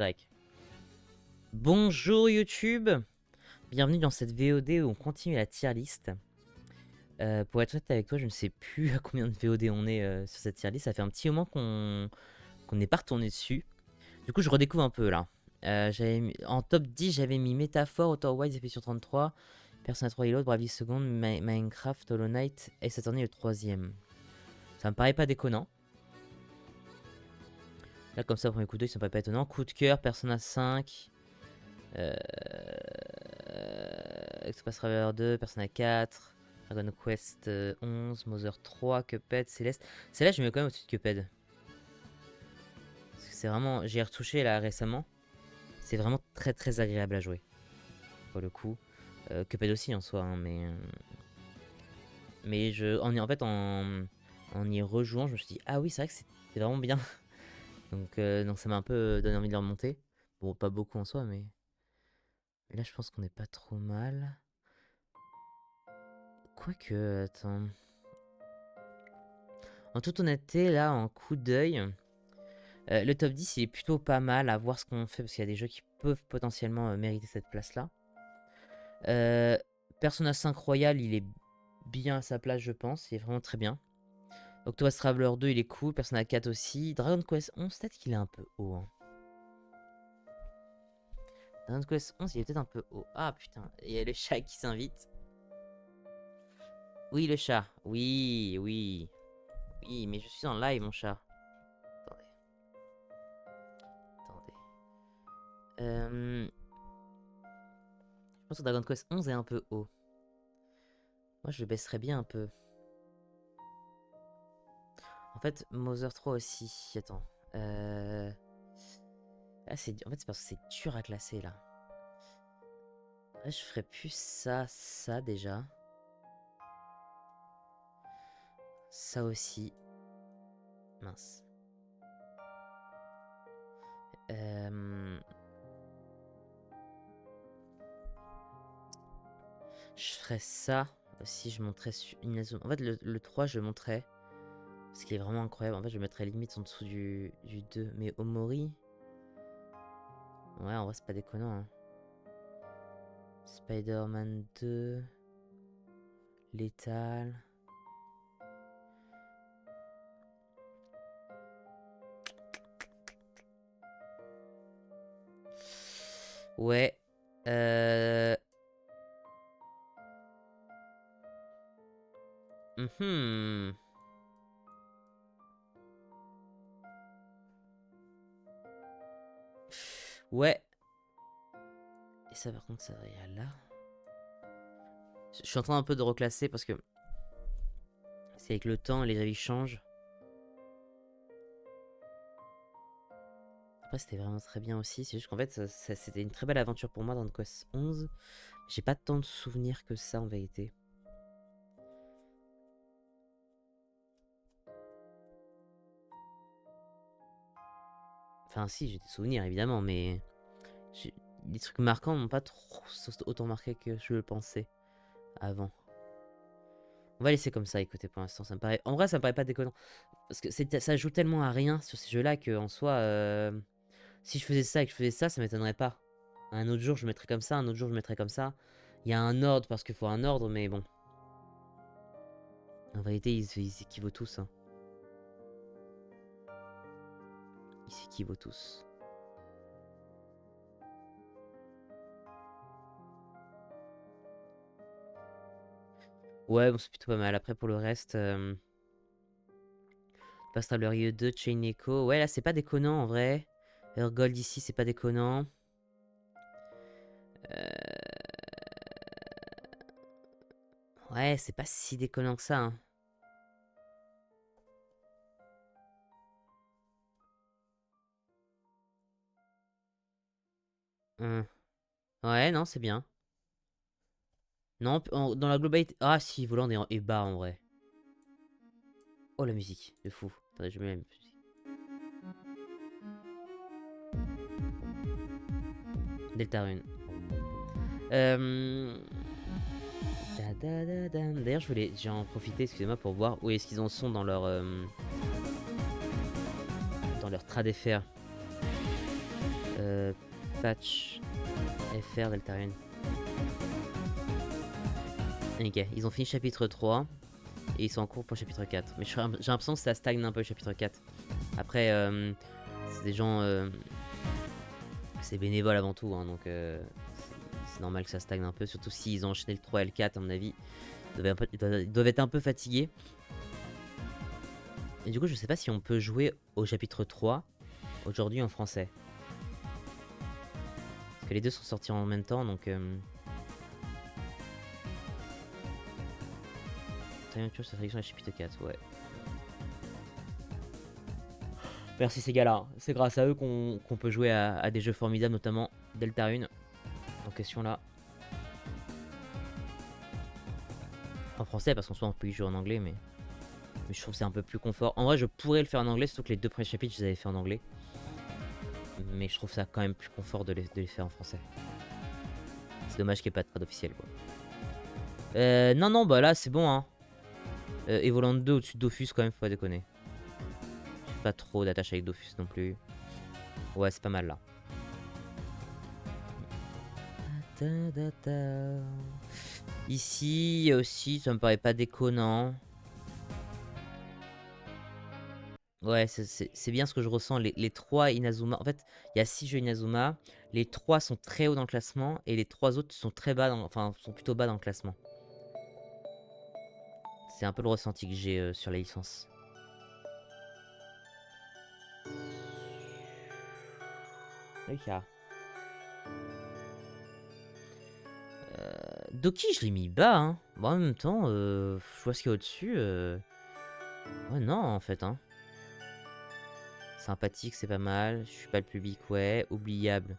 Tac. Bonjour YouTube, bienvenue dans cette VOD où on continue la tier list. Pour être honnête avec toi, je ne sais plus à combien de VOD on est sur cette tier list. Ça fait un petit moment qu'on n'est pas retourné dessus. Du coup, je redécouvre un peu là. En top 10, j'avais mis Métaphore, Outer Wilds, Expedition 33, Persona 3 Reload, Bravely Second, Minecraft, Hollow Knight et cette année le troisième. Ça me paraît pas déconnant. Là, comme ça, au premier coup d'œil, ça me paraît pas étonnant. Coup de cœur, Persona 5. Express Traveler 2, Persona 4, Dragon Quest 11, Mother 3, Cuphead, Céleste. Celle-là, je mets quand même au-dessus de Cuphead. Parce que c'est vraiment. J'y ai retouché là récemment. C'est vraiment très très agréable à jouer. Pour le coup. Cuphead aussi en soi, hein, mais en fait, en y rejouant, je me suis dit, ah oui, c'est vrai que c'est vraiment bien. donc ça m'a un peu donné envie de le remonter. Bon, pas beaucoup en soi, mais là, je pense qu'on n'est pas trop mal. Quoique, attends. En toute honnêteté, là, en coup d'œil, le top 10, il est plutôt pas mal à voir ce qu'on fait, parce qu'il y a des jeux qui peuvent potentiellement mériter cette place-là. Persona 5 Royal, il est bien à sa place, je pense. Il est vraiment très bien. Octopath Traveler 2, il est cool. Persona 4 aussi. Dragon Quest 11, peut-être qu'il est un peu haut. Hein. Dragon Quest 11, il est peut-être un peu haut. Ah putain, il y a le chat qui s'invite. Oui, le chat. Oui, oui. Oui, mais je suis en live, mon chat. Attendez. Je pense que Dragon Quest 11 est un peu haut. Moi, je le baisserais bien un peu. En fait, Mother 3 aussi. Attends. Ah, en fait, c'est parce que c'est dur à classer, là. Là, je ferais plus ça déjà. Ça aussi. Mince. Je ferais ça aussi, je montrais une zone. En fait, le 3, je le montrais. Parce qu'il est vraiment incroyable. En fait, je le mettrais limite en dessous du 2. Mais Omori. Ouais, en vrai, c'est pas déconnant. Hein. Spider-Man 2. Lethal. Ouais. Ouais. Et ça, par contre, ça va y aller là. Je suis en train un peu de reclasser parce que c'est avec le temps, les avis changent. Après, c'était vraiment très bien aussi. C'est juste qu'en fait, c'était une très belle aventure pour moi dans Quest 11. J'ai pas tant de souvenirs que ça en vérité. Enfin, si, j'ai des souvenirs évidemment, mais les trucs marquants m'ont pas trop autant marqué que je le pensais avant. On va laisser comme ça, écoutez, pour l'instant. Ça me paraît... En vrai, ça me paraît pas déconnant. Parce que ça joue tellement à rien sur ces jeux-là qu'en soi, si je faisais ça et que je faisais ça, ça m'étonnerait pas. Un autre jour, je mettrais comme ça, un autre jour, je mettrais comme ça. Il y a un ordre parce qu'il faut un ordre, mais bon. En vérité, ils équivaut tous. Hein. Ils s'équivaut tous. Ouais, bon, c'est plutôt pas mal. Après, pour le reste... Pastel 2, Chain Echo. Ouais, là, c'est pas déconnant, en vrai. Gold ici, c'est pas déconnant. Ouais, c'est pas si déconnant que ça. Hein. Ouais, non, c'est bien. Non, dans la globalité... Ah si, Voland est bas, en vrai. Oh, la musique, de fou. Attendez, je mets la musique. Deltarune. D'ailleurs, j'ai en profité, excusez-moi, pour voir où est-ce qu'ils en sont dans leur trad FR. Patch FR Deltarune. Ok, ils ont fini chapitre 3 et ils sont en cours pour le chapitre 4. Mais j'ai l'impression que ça stagne un peu le chapitre 4. Après, c'est des gens... c'est bénévole avant tout, hein, donc c'est normal que ça stagne un peu. Surtout s'ils ont enchaîné le 3 et le 4, à mon avis. Ils doivent être un peu fatigués. Et du coup, je sais pas si on peut jouer au chapitre 3 aujourd'hui en français. Parce que les deux sont sortis en même temps, donc... Sa traduction à chapitre 4, ouais. Merci ces gars-là. C'est grâce à eux qu'on peut jouer à des jeux formidables, notamment Deltarune en question là. En français, parce qu'en soi on peut y jouer en anglais, mais je trouve que c'est un peu plus confort. En vrai, je pourrais le faire en anglais, surtout que les deux premiers chapitres, je les avais fait en anglais. Mais je trouve ça quand même plus confort de les faire en français. C'est dommage qu'il n'y ait pas de trad officiel, quoi. Non, bah là, c'est bon, hein. Evoland 2 au-dessus de Dofus, quand même, faut pas déconner. Pas trop d'attache avec Dofus non plus. Ouais, c'est pas mal, là. Ici aussi, ça me paraît pas déconnant. Ouais, c'est bien ce que je ressens. Les 3 Inazuma. En fait, il y a 6 jeux Inazuma. Les 3 sont très hauts dans le classement. Et les 3 autres sont très bas enfin, sont plutôt bas dans le classement. C'est un peu le ressenti que j'ai sur la licence. Ok. Doki, je l'ai mis bas, hein. Bon, en même temps, je vois ce qu'il y a au-dessus. Ouais, non, en fait, hein. Sympathique, c'est pas mal. Je suis pas le public, ouais. Oubliable.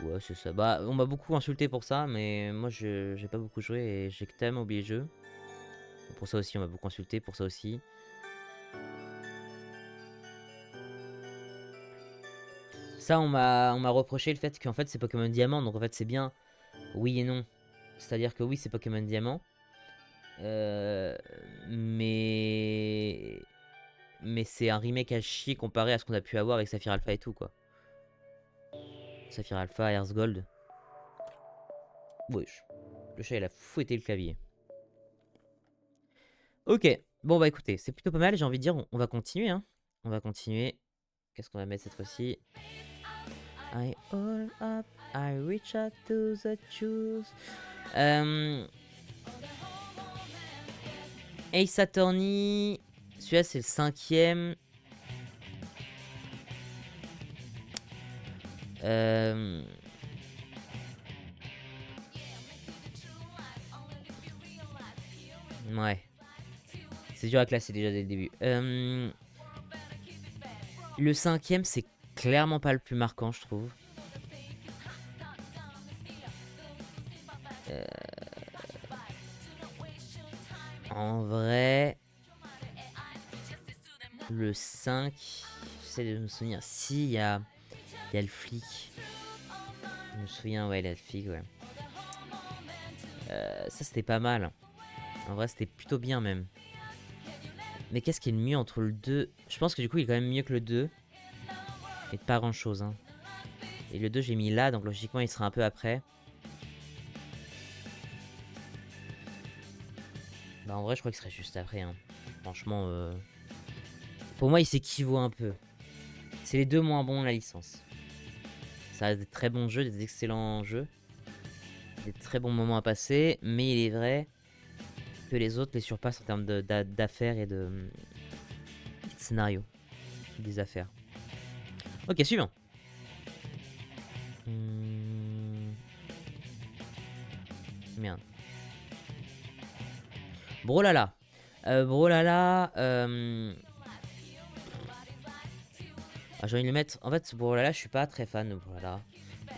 Ouais, c'est ça. Bah, on m'a beaucoup insulté pour ça, mais moi, j'ai pas beaucoup joué et j'ai tellement oublié le jeu. Pour ça aussi, on m'a beaucoup insulté, pour ça aussi. Ça, on m'a reproché le fait qu'en fait, c'est Pokémon Diamant, donc en fait, c'est bien. Oui et non. C'est-à-dire que oui, c'est Pokémon Diamant. Mais c'est un remake à chier comparé à ce qu'on a pu avoir avec Saphir Alpha et tout, quoi. Saphir Alpha, Earth Gold. Wesh. Le chat, il a fouetté le clavier. Ok. Bon, bah écoutez, c'est plutôt pas mal. J'ai envie de dire, on va continuer, hein. On va continuer. Qu'est-ce qu'on va mettre cette fois-ci? I all up, I reach out to the choose. Ace Attorney. Celui-là, c'est le 5ème. Ouais. C'est dur à classer déjà dès le début. Le 5ème, c'est clairement pas le plus marquant, je trouve. En vrai, le 5, j'essaie de me souvenir. Si, il y a le flic. Je me souviens, ouais, il y a le flic, ouais. Ça, c'était pas mal. En vrai, c'était plutôt bien, même. Mais qu'est-ce qui est le mieux entre le 2? Je pense que du coup, il est quand même mieux que le 2. Et pas grand-chose, hein. Et le 2, j'ai mis là, donc logiquement, il sera un peu après. Bah, en vrai, je crois qu'il serait juste après, hein. Franchement, pour moi, il s'équivaut un peu. C'est les deux moins bons de la licence. Ça a des très bons jeux, des excellents jeux. Des très bons moments à passer. Mais il est vrai que les autres les surpassent en termes d'affaires et de scénario. Des affaires. Ok, suivant. Merde. Brolala. Brolala. J'ai envie de le mettre. En fait, Brolala, je suis pas très fan de Brolala.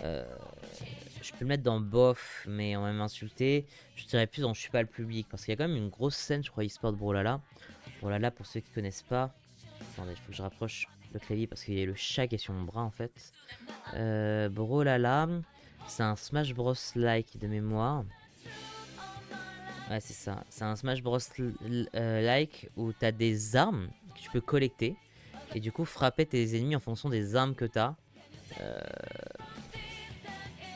Je peux le mettre dans bof, mais on va m'insulter. Je dirais plus dans je suis pas le public. Parce qu'il y a quand même une grosse scène, je crois, e-sport Brolala. Brolala, pour ceux qui connaissent pas. Attendez, il faut que je rapproche le clavier parce qu'il y a le chat qui est sur mon bras en fait. Brolala, c'est un Smash Bros like de mémoire. Ouais, c'est ça. C'est un Smash Bros like où t'as des armes que tu peux collecter et du coup frapper tes ennemis en fonction des armes que t'as. Euh,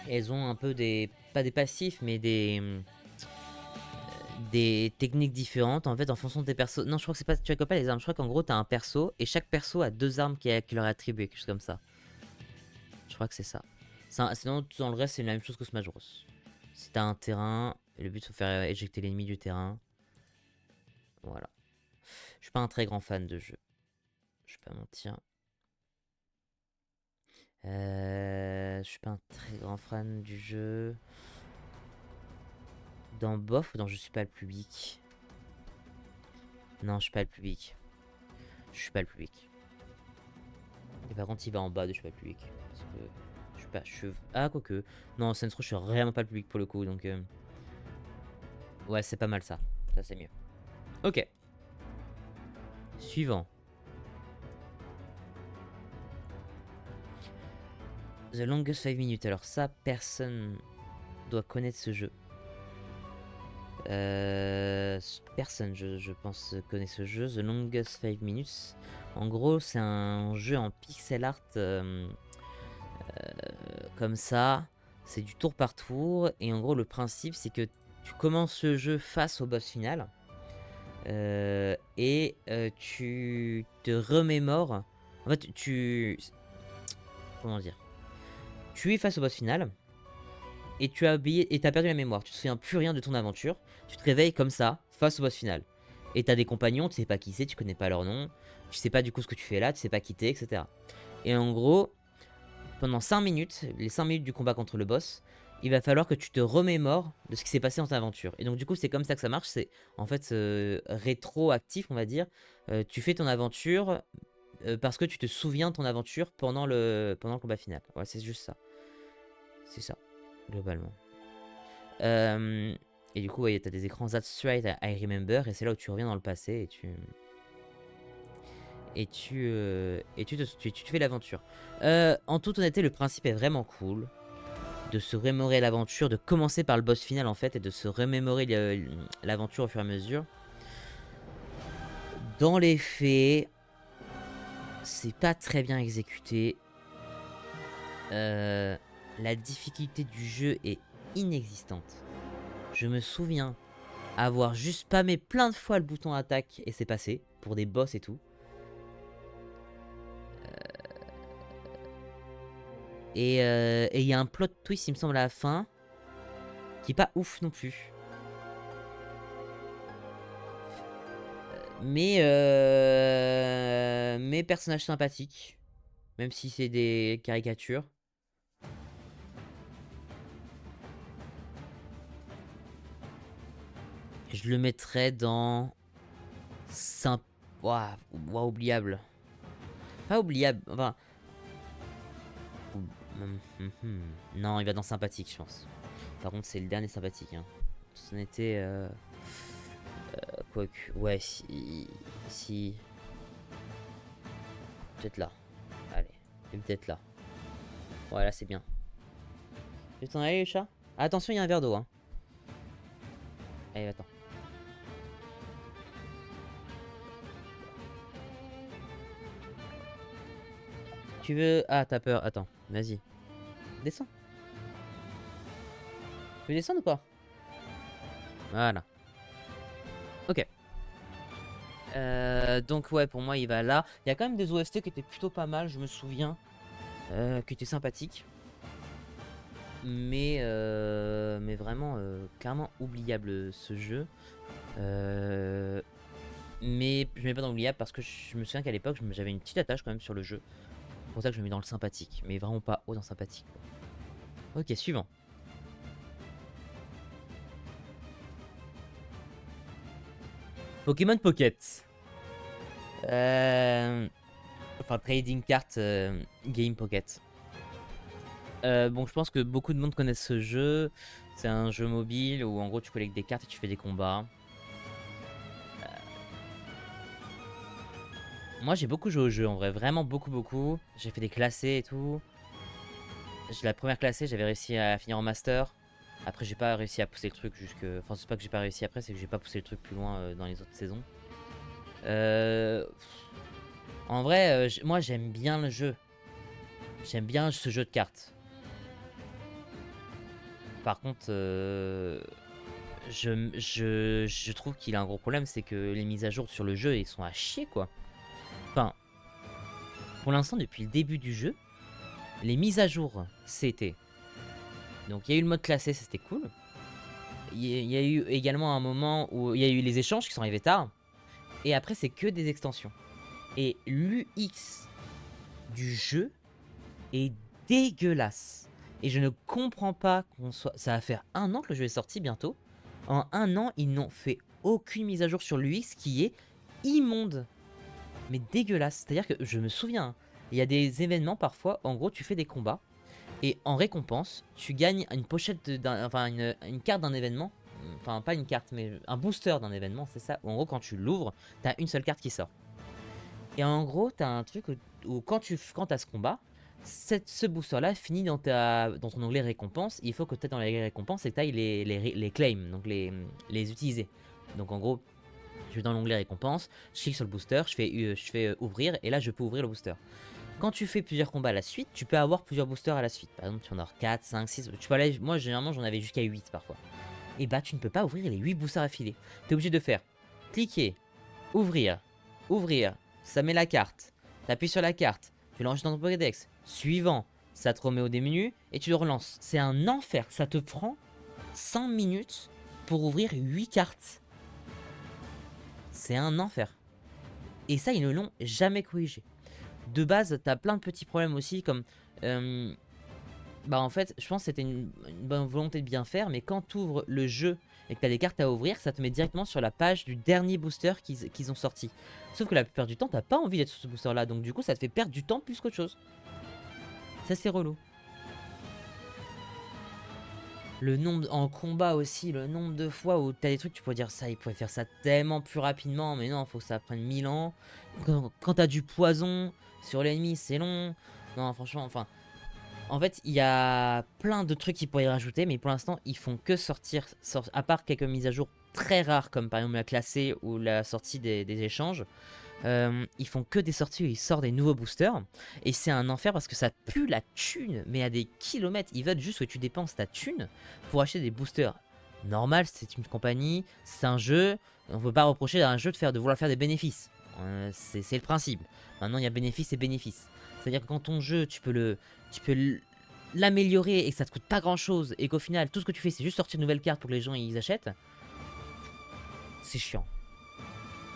elles ont un peu des... Pas des passifs, mais des techniques différentes en fait en fonction de tes persos. Non, je crois que c'est pas, tu récoltes pas les armes. Je crois qu'en gros t'as un perso et chaque perso a 2 armes qui leur est attribué, quelque chose comme ça. Je crois que c'est ça. Sinon dans le reste c'est la même chose que Smash Bros. Si t'as un terrain, le but c'est de faire éjecter l'ennemi du terrain. Voilà. Je suis pas un très grand fan de jeu. Je vais pas mentir. Je suis pas un très grand fan du jeu. Dans bof ou dans je suis pas le public? Non, je suis pas le public. Je suis pas le public. Et par contre, il va en bas de je suis pas le public. Parce que je suis pas. Ah, quoique. Non, Saints Row, je suis vraiment pas le public pour le coup. Donc. Ouais, c'est pas mal ça. Ça, c'est mieux. Ok. Suivant. The Longest 5 minutes. Alors, ça, personne doit connaître ce jeu. Personne, je pense, connaît ce jeu. The Longest 5 minutes. En gros, c'est un jeu en pixel art comme ça. C'est du tour par tour. Et en gros, le principe, c'est que tu commences le jeu face au boss final. Et tu te remémores. En fait, comment dire? Tu es face au boss final. Et tu as oublié, et t'as perdu la mémoire. Tu te souviens plus rien de ton aventure. Tu te réveilles comme ça, face au boss final. Et t'as des compagnons, tu sais pas qui c'est, tu connais pas leur nom. Tu sais pas du coup ce que tu fais là, tu sais pas qui t'es, etc. Et en gros, pendant 5 minutes, les 5 minutes du combat contre le boss, il va falloir que tu te remémores de ce qui s'est passé dans ta aventure. Et donc du coup, c'est comme ça que ça marche. C'est en fait rétroactif, on va dire. Tu fais ton aventure parce que tu te souviens de ton aventure pendant le combat final. Ouais, c'est juste ça. C'est ça, globalement. Et du coup, ouais, t'as des écrans That's right, I remember, et c'est là où tu reviens dans le passé et tu fais l'aventure. En toute honnêteté, le principe est vraiment cool. De se remémorer l'aventure, de commencer par le boss final en fait, et de se remémorer l'aventure au fur et à mesure. Dans les faits, c'est pas très bien exécuté. La difficulté du jeu est inexistante. Je me souviens avoir juste spammé plein de fois le bouton attaque et c'est passé, pour des boss et tout. Et il y a un plot twist, il me semble, à la fin, qui est pas ouf non plus. Mais personnages sympathiques, même si c'est des caricatures. Je le mettrais dans... Ouah, oubliable. Pas oubliable, enfin... Non, il va dans sympathique, je pense. Par contre, c'est le dernier sympathique. Hein. Ce n'était... quoique... Ouais, si... Peut-être là. Allez, peut-être là. Ouais, là, c'est bien. Tu veux t'en aller, le chat? Attention, il y a un verre d'eau. Hein. Allez, attends. Tu veux... Ah, t'as peur. Attends, vas-y. Descends. Tu veux descendre ou pas? Voilà. Ok. Donc ouais, pour moi, il va là. Il y a quand même des OST qui étaient plutôt pas mal, je me souviens. Qui étaient sympathiques. Mais vraiment, carrément oubliable ce jeu. Mais je mets pas dans l'oubliable parce que je me souviens qu'à l'époque, j'avais une petite attache quand même sur le jeu. C'est pour ça que je le mets dans le sympathique. Mais vraiment pas haut dans sympathique. Quoi. Ok, suivant. Pokémon Pocket. Enfin, Trading Card Game Pocket. Bon, je pense que beaucoup de monde connaissent ce jeu. C'est un jeu mobile où en gros tu collectes des cartes et tu fais des combats. Moi j'ai beaucoup joué au jeu en vrai, vraiment beaucoup. J'ai fait des classés et tout. La première classée, j'avais réussi à finir en master. Après, j'ai pas réussi à pousser le truc jusque. Enfin, c'est pas que j'ai pas réussi après, c'est que j'ai pas poussé le truc plus loin dans les autres saisons. En vrai, moi j'aime bien le jeu. J'aime bien ce jeu de cartes. Par contre, je trouve qu'il a un gros problème, c'est que les mises à jour sur le jeu, ils sont à chier, quoi. Enfin, pour l'instant, depuis le début du jeu, les mises à jour, c'était... Donc, il y a eu le mode classé, ça c'était cool. Il y a eu également un moment où il y a eu les échanges qui sont arrivés tard. Et après, c'est que des extensions. Et l'UX du jeu est dégueulasse. Et je ne comprends pas qu'on soit... Ça va faire 1 an que le jeu est sorti bientôt. En 1 an, ils n'ont fait aucune mise à jour sur l'UX qui est immonde. Mais dégueulasse. C'est-à-dire que je me souviens, hein, il y a des événements parfois, en gros, tu fais des combats. Et en récompense, tu gagnes une pochette, enfin une carte d'un événement. Enfin, pas une carte, mais un booster d'un événement, c'est ça. Où en gros, quand tu l'ouvres, t'as une seule carte qui sort. Et en gros, t'as un truc où quand t'as ce combat, ce booster-là finit dans ton onglet récompense. Il faut que tu aies dans les récompenses et que tu ailles les claims, donc les utiliser. Donc en gros, je vais dans l'onglet récompense, je clique sur le booster, je fais ouvrir, et là je peux ouvrir le booster. Quand tu fais plusieurs combats à la suite, tu peux avoir plusieurs boosters à la suite. Par exemple, tu en as 4, 5, 6. Tu peux aller, moi généralement j'en avais jusqu'à 8 parfois. Et bah tu ne peux pas ouvrir les 8 boosters affilés. Tu es obligé de faire cliquer, ouvrir, ouvrir, ça met la carte. Tu appuies sur la carte, tu l'enregistres dans ton Pokédex. Suivant, ça te remet au menu et tu le relances. C'est un enfer, ça te prend 5 minutes pour ouvrir 8 cartes. C'est un enfer. Et ça, ils ne l'ont jamais corrigé. De base, t'as plein de petits problèmes aussi, comme... bah en fait, je pense que c'était une bonne volonté de bien faire, mais quand tu ouvres le jeu et que t'as des cartes à ouvrir, ça te met directement sur la page du dernier booster qu'ils ont sorti. Sauf que la plupart du temps, t'as pas envie d'être sur ce booster-là, donc du coup, ça te fait perdre du temps plus qu'autre chose. Ça, c'est relou. Le nombre en combat aussi, le nombre de fois où t'as des trucs, tu pourrais dire ça, ils pourraient faire ça tellement plus rapidement, mais non, faut que ça prenne 1000 ans. Quand t'as du poison sur l'ennemi, c'est long. Non, franchement, enfin... En fait, il y a plein de trucs qu'ils pourraient rajouter, mais pour l'instant, ils font que sortir, à part quelques mises à jour très rares, comme par exemple la classée ou la sortie des échanges. Ils font que des sorties où ils sortent des nouveaux boosters. Et c'est un enfer parce que ça pue la thune, mais à des kilomètres. Ils veulent juste que tu dépenses ta thune pour acheter des boosters. Normal, c'est une compagnie, c'est un jeu. On ne peut pas reprocher à un jeu de vouloir faire des bénéfices. C'est le principe. Maintenant, il y a bénéfice et bénéfice. C'est-à-dire que quand ton jeu, tu peux l'améliorer et que ça te coûte pas grand-chose et qu'au final, tout ce que tu fais, c'est juste sortir une nouvelle carte pour que les gens ils achètent. C'est chiant.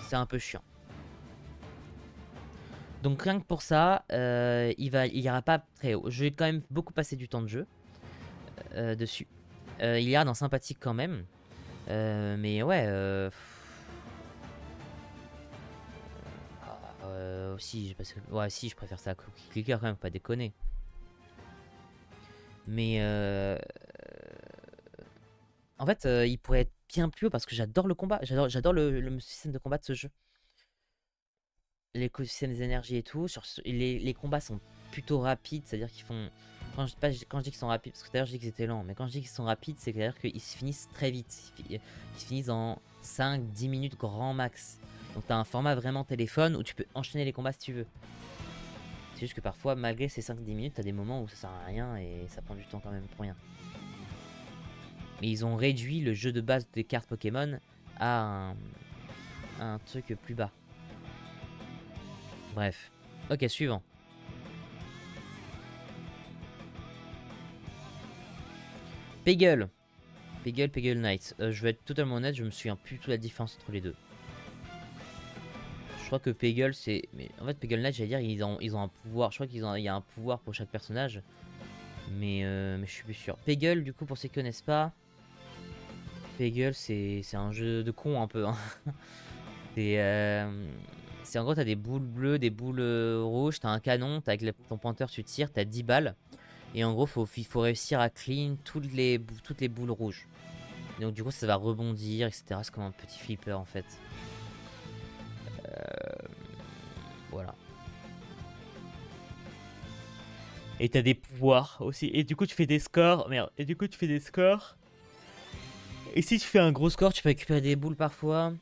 C'est un peu chiant. Donc rien que pour ça, il ira pas très haut. Je vais quand même beaucoup passer du temps de jeu dessus. Il ira dans sympathique quand même. Mais ouais. Aussi, parce que, ouais, si, je préfère ça à Cookie Clicker quand même, faut pas déconner. Mais en fait, il pourrait être bien plus haut parce que j'adore le combat. J'adore le système de combat de ce jeu. L'écosystème des énergies et tout. Les combats sont plutôt rapides, c'est-à-dire qu'ils font... Quand je dis qu'ils sont rapides, parce que d'ailleurs je dis qu'ils étaient lents, mais quand je dis qu'ils sont rapides, c'est à dire qu'ils se finissent très vite. Ils se finissent en 5-10 minutes grand max. Donc t'as un format vraiment téléphone où tu peux enchaîner les combats si tu veux. C'est juste que parfois, malgré ces 5-10 minutes, t'as des moments où ça sert à rien et ça prend du temps quand même pour rien. Mais ils ont réduit le jeu de base des cartes Pokémon à un truc plus bas. Bref. Ok, suivant. Peggle. Peggle Knight. Je vais être totalement honnête, je me souviens plus de la différence entre les deux. Je crois que Peggle c'est... Mais en fait Peggle Knight, j'allais dire, ils ont un pouvoir. Je crois qu'il y a un pouvoir pour chaque personnage. Mais je suis plus sûr. Peggle, du coup, pour ceux qui connaissent pas... Peggle, c'est un jeu de con un peu. Hein. C'est en gros, t'as des boules bleues, des boules rouges, t'as un canon, avec ton pointeur, tu tires, t'as 10 balles. Et en gros, il faut réussir à clean toutes les boules rouges. Et donc du coup, ça va rebondir, etc. C'est comme un petit flipper en fait. Voilà. Et t'as des pouvoirs aussi. Et du coup, tu fais des scores. Merde. Et du coup, tu fais des scores. Et si tu fais un gros score, tu peux récupérer des boules parfois.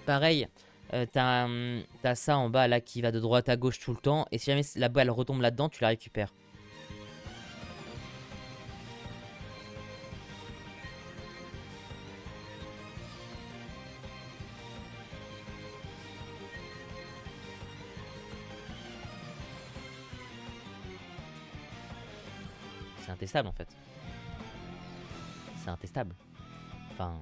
Pareil. T'as ça en bas là qui va de droite à gauche tout le temps. Et si jamais la balle retombe là-dedans, tu la récupères. c'est intestable en fait. C'est intestable. Enfin...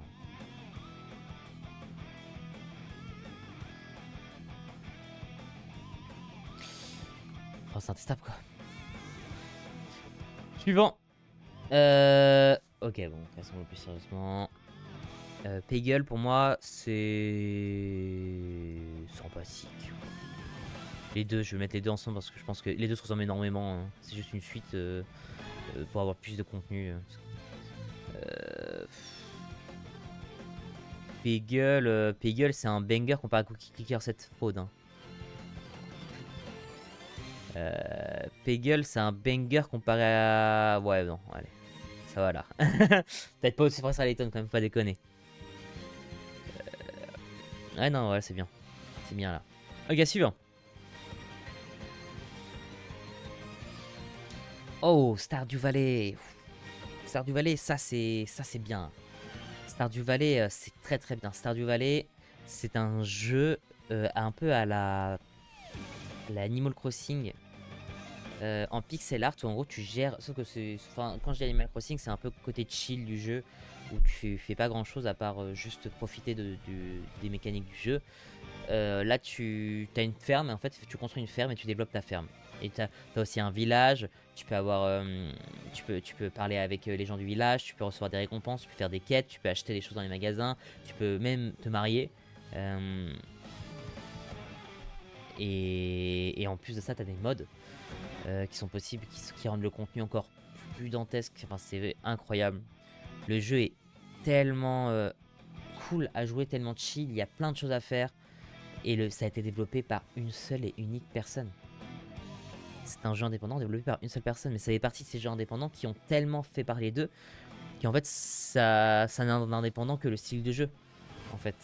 Oh, c'est intestable quoi. Suivant. Ok, bon, passons le plus sérieusement. Peggle pour moi, c'est sympathique. Les deux, je vais mettre les deux ensemble parce que je pense que les deux se ressemblent énormément. Hein. C'est juste une suite pour avoir plus de contenu. Peggle, c'est un banger comparé à Cookie Clicker cette fraude. Hein. Peggle, c'est un banger comparé à... Ouais, non, allez. Ça va là. Peut-être pas aussi fort à Layton quand même, pas déconner. Ouais, non, ouais, c'est bien. C'est bien là. Ok, suivant. Oh, Stardew Valley. Stardew Valley, ça c'est bien. Stardew Valley, c'est très très bien. Stardew Valley, c'est un jeu un peu à la Animal Crossing en pixel art où en gros tu gères. Sauf que c'est. Enfin, quand je dis Animal Crossing, c'est un peu côté chill du jeu où tu fais pas grand chose à part juste profiter des mécaniques du jeu. Là, tu as une ferme et en fait, tu construis une ferme et tu développes ta ferme. Et tu as aussi un village. Tu peux avoir, tu peux parler avec les gens du village. Tu peux recevoir des récompenses. Tu peux faire des quêtes. Tu peux acheter des choses dans les magasins. Tu peux même te marier. Et en plus de ça, tu as des mods qui sont possibles, qui rendent le contenu encore plus dantesque. Enfin, c'est incroyable. Le jeu est tellement cool à jouer, tellement chill. Il y a plein de choses à faire. Et ça a été développé par une seule et unique personne. C'est un jeu indépendant développé par une seule personne. Mais ça fait partie de ces jeux indépendants qui ont tellement fait parler d'eux qu'en fait, ça n'est indépendant que le style de jeu. En fait.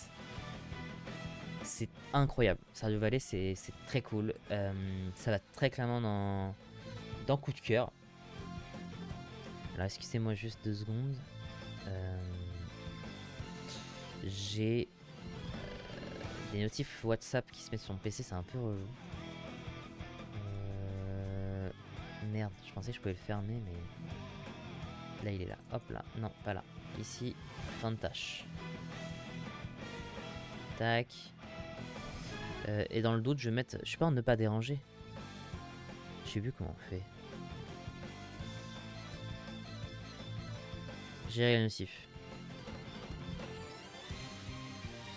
C'est incroyable. Stardew Valley, c'est très cool. Ça va très clairement dans coup de cœur. Alors, excusez-moi juste 2 secondes. J'ai des notifs WhatsApp qui se mettent sur mon PC, c'est un peu relou. Merde, je pensais que je pouvais le fermer, mais... Là, il est là. Hop là. Non, pas là. Ici, fin de tâche. Tac. Et dans le doute, je vais mettre... Je sais pas, en ne pas déranger. Je sais plus comment on fait. Gérer les notifs.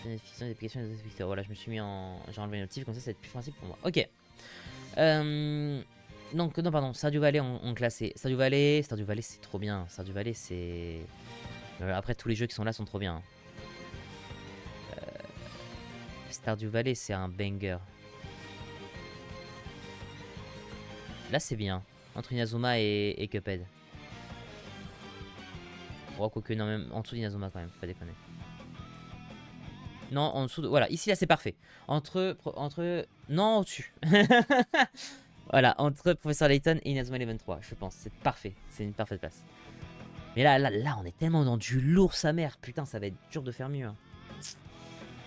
Notification des applications et des inspecteurs. Voilà, je me suis mis en... J'ai enlevé les notifs, comme ça, ça va être plus facile pour moi. Ok. Donc, non, pardon, Stardew Valley en classé. Stardew Valley, c'est trop bien. Stardew Valley, c'est... après, tous les jeux qui sont là sont trop bien. Stardew Valley, c'est un banger. Là, c'est bien. Entre Inazuma et Cuphead. Oh, quoique, non, même en dessous d'Inazuma quand même, faut pas déconner. Non, en dessous de... Voilà, ici, là, c'est parfait. Entre... Non, au-dessus. Voilà, entre Professeur Layton et Inazuma Eleven 3, je pense. C'est parfait. C'est une parfaite place. Mais là, on est tellement dans du lourd sa mère. Putain, ça va être dur de faire mieux. Hein.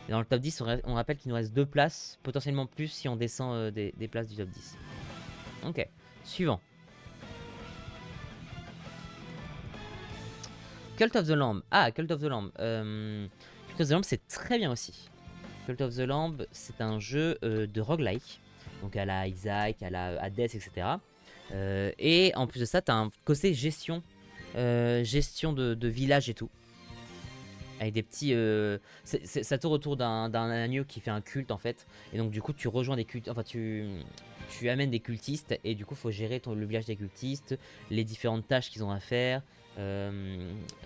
Et dans le top 10, on rappelle qu'il nous reste 2 places. Potentiellement plus si on descend des places du top 10. Ok, suivant. Cult of the Lamb. Ah, Cult of the Lamb. Cult of the Lamb, c'est très bien aussi. Cult of the Lamb, c'est un jeu de roguelike. Donc à la Isaac, à la Hades, etc. Et en plus de ça, tu as un côté gestion. Gestion de village et tout. Avec des petits... ça tourne autour d'un agneau qui fait un culte en fait. Et donc du coup tu rejoins des cultes... Enfin tu amènes des cultistes. Et du coup il faut gérer le village des cultistes. Les différentes tâches qu'ils ont à faire.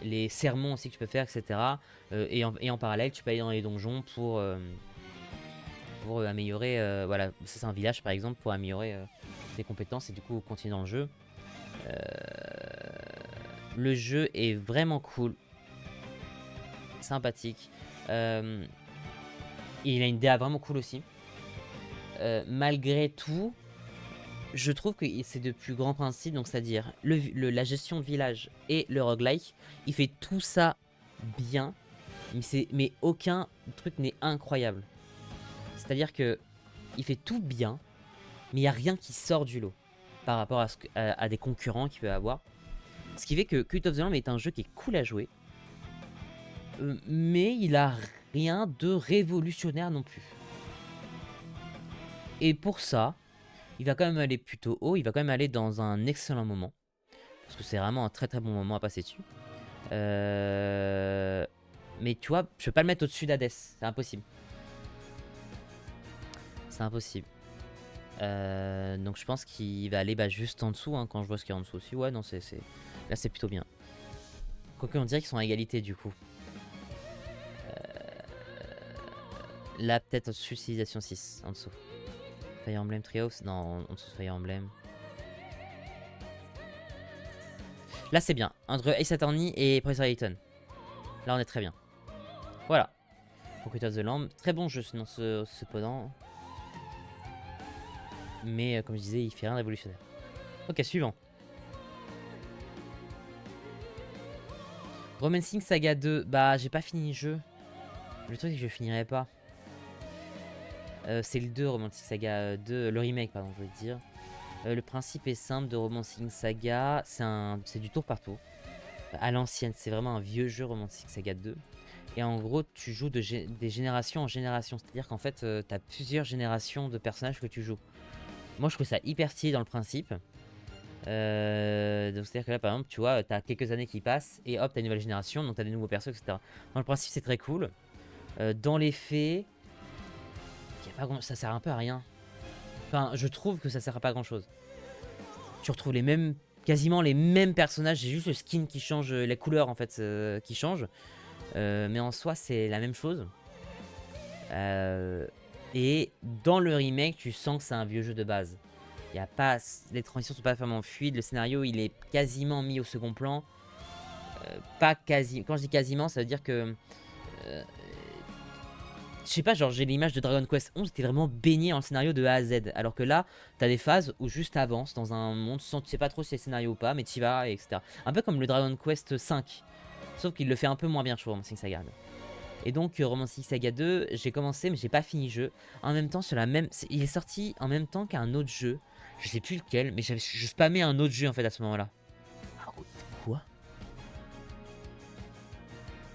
Les sermons aussi que tu peux faire, etc. Et en parallèle tu peux aller dans les donjons pour améliorer... voilà, c'est un village par exemple pour améliorer tes compétences. Et du coup continuer dans le jeu. Le jeu est vraiment cool. Sympathique. Il a une DA vraiment cool aussi. Malgré tout, je trouve que c'est de plus grands principes, donc c'est-à-dire la gestion de village et le roguelike. Il fait tout ça bien, mais aucun truc n'est incroyable. C'est-à-dire que il fait tout bien, mais il n'y a rien qui sort du lot par rapport à des concurrents qu'il peut avoir. Ce qui fait que Cult of the Lamb est un jeu qui est cool à jouer. Mais il a rien de révolutionnaire non plus. Et pour ça, il va quand même aller plutôt haut. Il va quand même aller dans un excellent moment. Parce que c'est vraiment un très très bon moment à passer dessus. Mais tu vois, je peux pas le mettre au-dessus d'Hades. C'est impossible. C'est impossible. Donc je pense qu'il va aller juste en dessous, hein, quand je vois ce qu'il y a en dessous aussi. Ouais, non, là c'est plutôt bien. Quoique on dirait qu'ils sont à égalité du coup. Là peut-être au-dessus Civilization 6, en dessous. Fire Emblem Treehouse, non, en dessous de Fire Emblem. Là c'est bien, entre Ace Attorney et Professor Layton. Là on est très bien. Voilà. Pour Cult of the Lamb, très bon jeu sinon cependant. Mais comme je disais, il fait rien de révolutionnaire. Ok, suivant. Romancing Saga 2, bah j'ai pas fini le jeu. Le truc c'est que je finirai pas. C'est le 2, Romancing Saga 2, le remake pardon, je veux dire. Le principe est simple de Romancing Saga, c'est du tour par tour. À l'ancienne, c'est vraiment un vieux jeu Romancing Saga 2. Et en gros, tu joues des générations en génération. C'est-à-dire qu'en fait, tu as plusieurs générations de personnages que tu joues. Moi, je trouve ça hyper stylé dans le principe. Donc, c'est-à-dire que là, par exemple, tu vois, tu as quelques années qui passent et hop, tu as une nouvelle génération, donc tu as des nouveaux persos, etc. Dans le principe, c'est très cool. Dans les faits, ça sert un peu à rien. Enfin, je trouve que ça sert à pas grand-chose. Tu retrouves quasiment les mêmes personnages, c'est juste le skin qui change, les couleurs en fait, qui changent. Mais en soi, c'est la même chose. Et dans le remake, tu sens que c'est un vieux jeu de base. Y a pas, les transitions sont pas vraiment fluides. Le scénario, il est quasiment mis au second plan. Pas quasi. Quand je dis quasiment, ça veut dire que. Je sais pas, genre j'ai l'image de Dragon Quest 11, t'es vraiment baigné en scénario de A à Z. Alors que là, t'as des phases où juste t'avances dans un monde sans tu sais pas trop si c'est scénario ou pas, mais t'y vas, etc. Un peu comme le Dragon Quest 5. Sauf qu'il le fait un peu moins bien, je trouve, Romancing Saga 2. Et donc, Romancing Saga 2, j'ai commencé, mais j'ai pas fini le jeu. En même temps, sur la même. Il est sorti en même temps qu'un autre jeu. Je sais plus lequel, mais je spammais un autre jeu en fait à ce moment-là. Ah, quoi?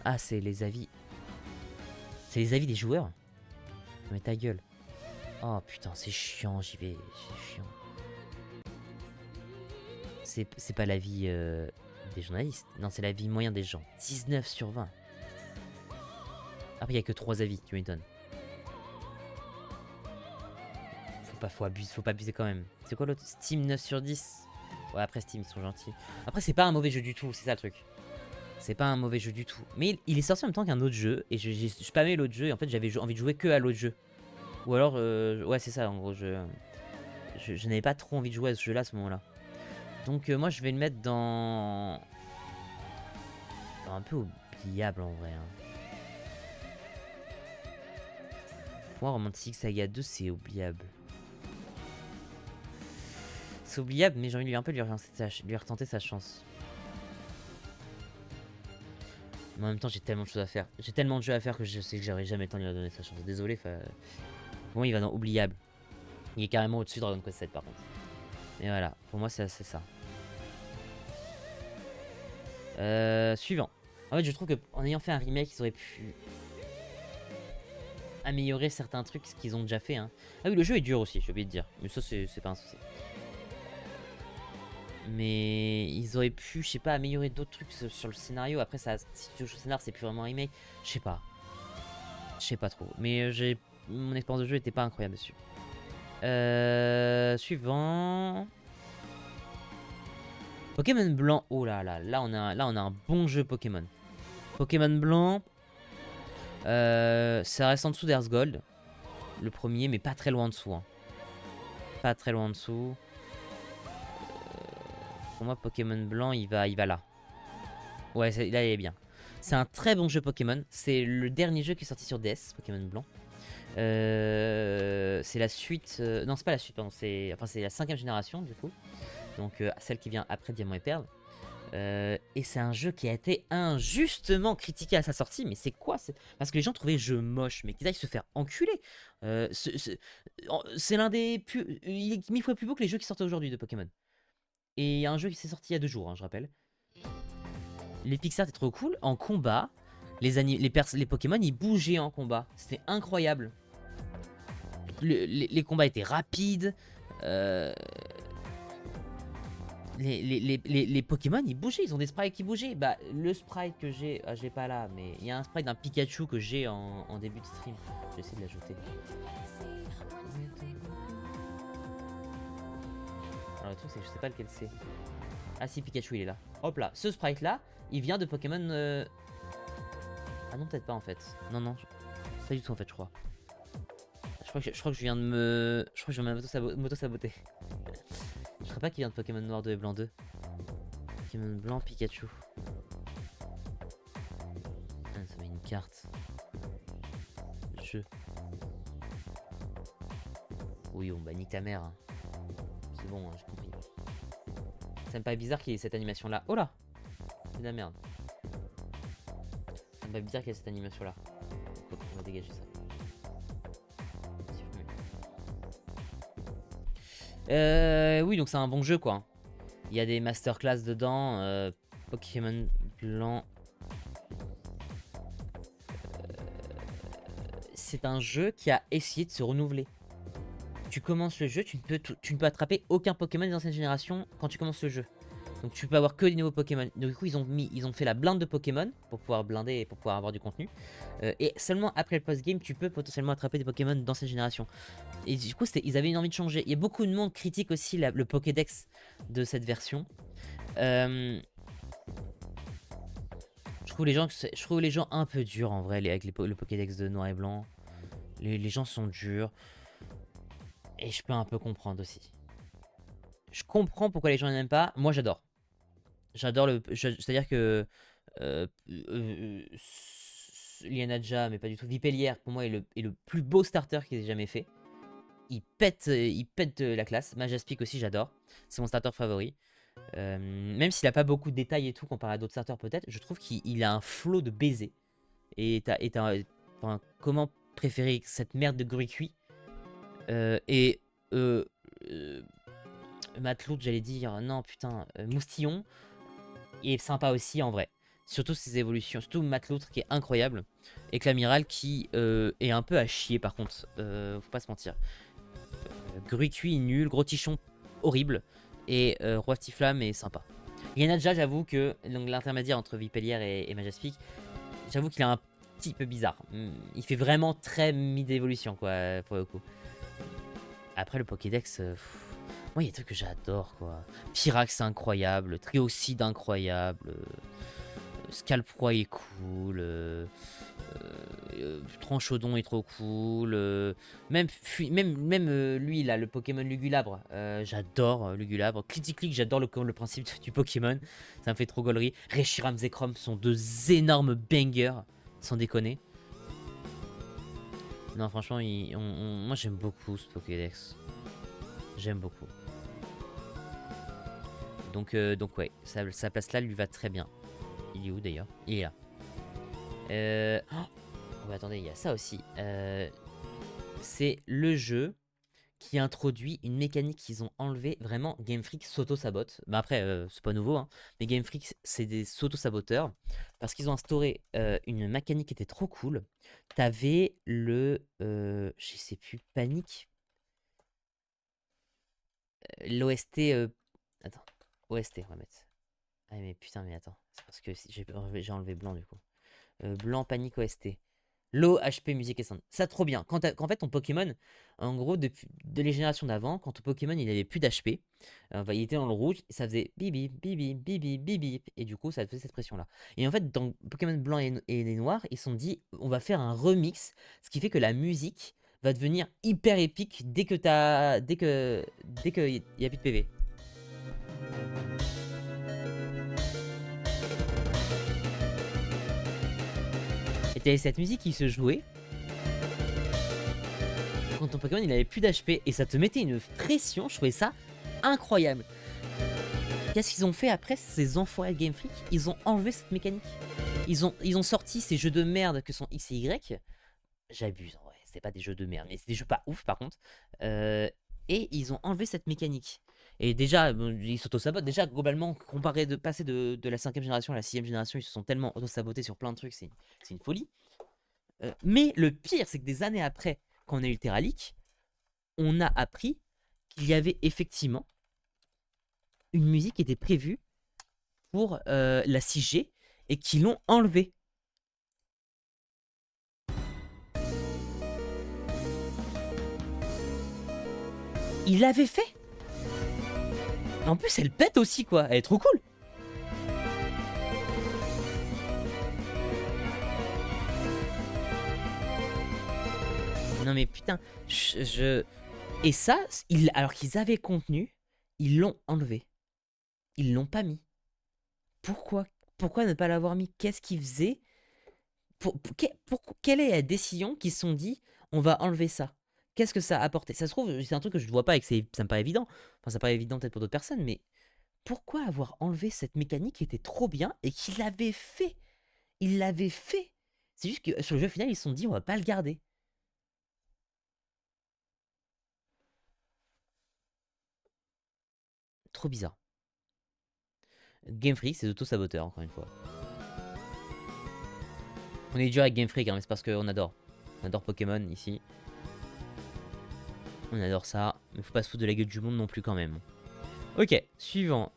Ah, c'est les avis. C'est les avis des joueurs? Mais ta gueule. Oh putain, c'est chiant, j'y vais. C'est chiant. C'est pas l'avis des journalistes. Non, c'est l'avis moyen des gens. 19 sur 20. Après, il y a que 3 avis, tu m'étonnes. Faut pas abuser quand même. C'est quoi l'autre? Steam 9 sur 10. Ouais, après Steam, ils sont gentils. Après, c'est pas un mauvais jeu du tout, c'est ça le truc. C'est pas un mauvais jeu du tout. Mais il est sorti en même temps qu'un autre jeu. Et j'ai spammé l'autre jeu. Et en fait, j'avais envie de jouer que à l'autre jeu. Ou alors, ouais, c'est ça en gros. Je n'avais pas trop envie de jouer à ce jeu-là à ce moment-là. Donc, moi, je vais le mettre dans un peu oubliable en vrai. Hein. Pour moi, Romantic Saga 2, c'est oubliable. C'est oubliable, mais j'ai envie de lui retenter sa chance. Mais en même temps, j'ai tellement de choses à faire. J'ai tellement de jeux à faire que je sais que j'aurai jamais le temps de lui donner sa chance. Désolé, pour moi, il va dans oubliable. Il est carrément au-dessus de Dragon Quest 7 par contre. Mais voilà, pour moi, c'est ça. Suivant. En fait, je trouve qu'en ayant fait un remake, ils auraient pu améliorer certains trucs qu'ils ont déjà fait. Hein. Ah oui, le jeu est dur aussi, j'ai oublié de dire. Mais ça, c'est pas un souci. Mais ils auraient pu, je sais pas, améliorer d'autres trucs sur le scénario. Après, ça, si tu joues au scénario, c'est plus vraiment un remake. Je sais pas. Je sais pas trop. Mais mon expérience de jeu était pas incroyable dessus. Suivant. Pokémon blanc. Oh là là, là on a un bon jeu Pokémon. Pokémon blanc. Ça reste en dessous d'Earth Gold. Le premier, mais pas très loin en dessous. Hein. Pas très loin en dessous. Pour moi, Pokémon blanc, il va là. Ouais, là, il est bien. C'est un très bon jeu Pokémon. C'est le dernier jeu qui est sorti sur DS, Pokémon blanc. C'est la suite. Non, c'est pas la suite, pardon. C'est la 5ème génération, du coup. Donc, celle qui vient après Diamant et Perle. Et c'est un jeu qui a été injustement critiqué à sa sortie. Mais c'est quoi? Parce que les gens trouvaient le jeu moche. Mais qu'ils aillent se faire enculer. C'est l'un des il est 1000 fois plus beau que les jeux qui sortent aujourd'hui de Pokémon. Et il y a un jeu qui s'est sorti il y a 2 jours, hein, je rappelle. Les pixels étaient trop cool. En combat, les Pokémon ils bougeaient en combat. C'était incroyable. Les combats étaient rapides. Les Pokémon ils bougeaient, ils ont des sprites qui bougeaient. Bah, le sprite que j'ai, j'ai pas là, mais il y a un sprite d'un Pikachu que j'ai en début de stream. Je vais essayer de l'ajouter. Alors, le truc, c'est que je sais pas lequel c'est. Ah, si, Pikachu il est là. Hop là, ce sprite là, il vient de Pokémon. Ah, non, peut-être pas en fait. Non, non, pas du tout en fait, je crois. Je crois que je viens de me. Je crois que je viens de m'auto-saboter. Je crois pas qu'il vient de Pokémon Noir 2 et Blanc 2. Pokémon Blanc, Pikachu. Ah, ça met une carte. Jeu. Oui, on bah nique ta mère. C'est bon, hein, j'ai compris. Ça me paraît bizarre qu'il y ait cette animation là. Oh là! C'est de la merde. Ça me paraît bizarre qu'il y ait cette animation là. On va dégager ça. Oui, donc c'est un bon jeu quoi. Il y a des masterclass dedans. Pokémon Blanc. C'est un jeu qui a essayé de se renouveler. Tu commences le jeu, tu ne peux attraper aucun Pokémon des anciennes générations quand tu commences le jeu. Donc tu peux avoir que des nouveaux Pokémon. Donc du coup ils ont fait la blinde de Pokémon pour pouvoir blinder et pour pouvoir avoir du contenu. Et seulement après le post-game tu peux potentiellement attraper des Pokémon d'ancienne génération. Et du coup ils avaient une envie de changer. Il y a beaucoup de monde critique aussi le Pokédex de cette version. Je trouve les gens un peu durs en vrai avec le Pokédex de noir et blanc. Les gens sont durs. Et je peux un peu comprendre aussi. Je comprends pourquoi les gens n'aiment pas. Moi j'adore. J'adore c'est-à-dire que Lianaja, mais pas du tout. Vipellière, pour moi, est le plus beau starter qu'ils aient jamais fait. Il pète la classe. Majaspic aussi, j'adore. C'est mon starter favori. Même s'il a pas beaucoup de détails et tout, comparé à d'autres starters peut-être, je trouve qu'il a un flow de baiser. Enfin, comment préférer cette merde de Gruicui Matlout, j'allais dire, non putain, Moustillon est sympa aussi en vrai. Surtout ses évolutions, surtout Matlout qui est incroyable. Et Clamiral qui est un peu à chier par contre, faut pas se mentir. Gruicui nul, Gros Tichon horrible. Et Roi Stiflam est sympa. Yanadja, j'avoue que l'intermédiaire entre Vipellière et Majaspic, j'avoue qu'il est un petit peu bizarre. Il fait vraiment très mid-évolution quoi, pour le coup. Après le Pokédex, moi il y a des trucs que j'adore quoi. Pyrax c'est incroyable, Triocide incroyable, Scalproy est cool, Tranchodon est trop cool, même lui là, le Pokémon Lugulabre, j'adore Lugulabre. Click, j'adore le principe du Pokémon, ça me fait trop gaulerie. Reshiram, Zekrom sont deux énormes bangers, sans déconner. Non franchement, moi j'aime beaucoup ce Pokédex. J'aime beaucoup. Donc ouais, sa place là lui va très bien. Il est où d'ailleurs? Il est là. Oh, attendez, il y a ça aussi. C'est le jeu qui introduit une mécanique qu'ils ont enlevée. Vraiment, Game Freak s'auto-sabote. Bah après, c'est pas nouveau, hein. Mais Game Freak, c'est des s'auto-saboteurs. Parce qu'ils ont instauré une mécanique qui était trop cool. T'avais le... je sais plus, Panique. L'OST... Attends, OST, on va mettre. Ah mais putain, mais attends. C'est parce que j'ai enlevé blanc du coup. Blanc, Panique, OST. Low HP, musique et sound. Ça trop bien. Quand en fait ton Pokémon, en gros, de les générations d'avant, quand ton Pokémon il avait plus d'HP, il était dans le rouge, ça faisait bibi, bibi, bibi, bibi. Et du coup, ça faisait cette pression là. Et en fait, dans Pokémon blanc et les noirs, ils se sont dit, on va faire un remix, ce qui fait que la musique va devenir hyper épique dès que y a plus de PV. Et t'avais cette musique qui se jouait quand ton Pokémon il avait plus d'HP et ça te mettait une pression, je trouvais ça incroyable. Qu'est-ce qu'ils ont fait après ces enfoirés de Game Freak? Ils ont enlevé cette mécanique. Ils ont sorti ces jeux de merde que sont X et Y. J'abuse en vrai, c'est pas des jeux de merde, mais c'est des jeux pas ouf par contre. Et ils ont enlevé cette mécanique. Et déjà, ils s'auto-sabotent. Déjà, globalement, comparé de passer de la 5e génération à la 6e génération, ils se sont tellement auto-sabotés sur plein de trucs, c'est une folie. Mais le pire, c'est que des années après, quand on a eu le Terralic, on a appris qu'il y avait effectivement une musique qui était prévue pour la 6G et qu'ils l'ont enlevée. Il l'avait fait. En plus, elle pète aussi, quoi. Elle est trop cool. Non mais putain, Et ça, alors qu'ils avaient contenu, ils l'ont enlevé. Ils l'ont pas mis. Pourquoi? Pourquoi ne pas l'avoir mis? Qu'est-ce qu'ils faisaient? Quelle est la décision qu'ils se sont dit, on va enlever ça? Qu'est-ce que ça a apporté? Ça se trouve, c'est un truc que je ne vois pas et que ça me paraît évident. Enfin, ça paraît évident peut-être pour d'autres personnes, mais pourquoi avoir enlevé cette mécanique qui était trop bien et qu'il l'avait fait? Il l'avait fait. C'est juste que sur le jeu final, ils se sont dit, on va pas le garder. Trop bizarre. Game Freak, c'est auto-saboteur, encore une fois. On est dur avec Game Freak, hein, mais c'est parce qu'on adore. On adore Pokémon ici. On adore ça. Mais faut pas se foutre de la gueule du monde non plus quand même. Ok, suivant.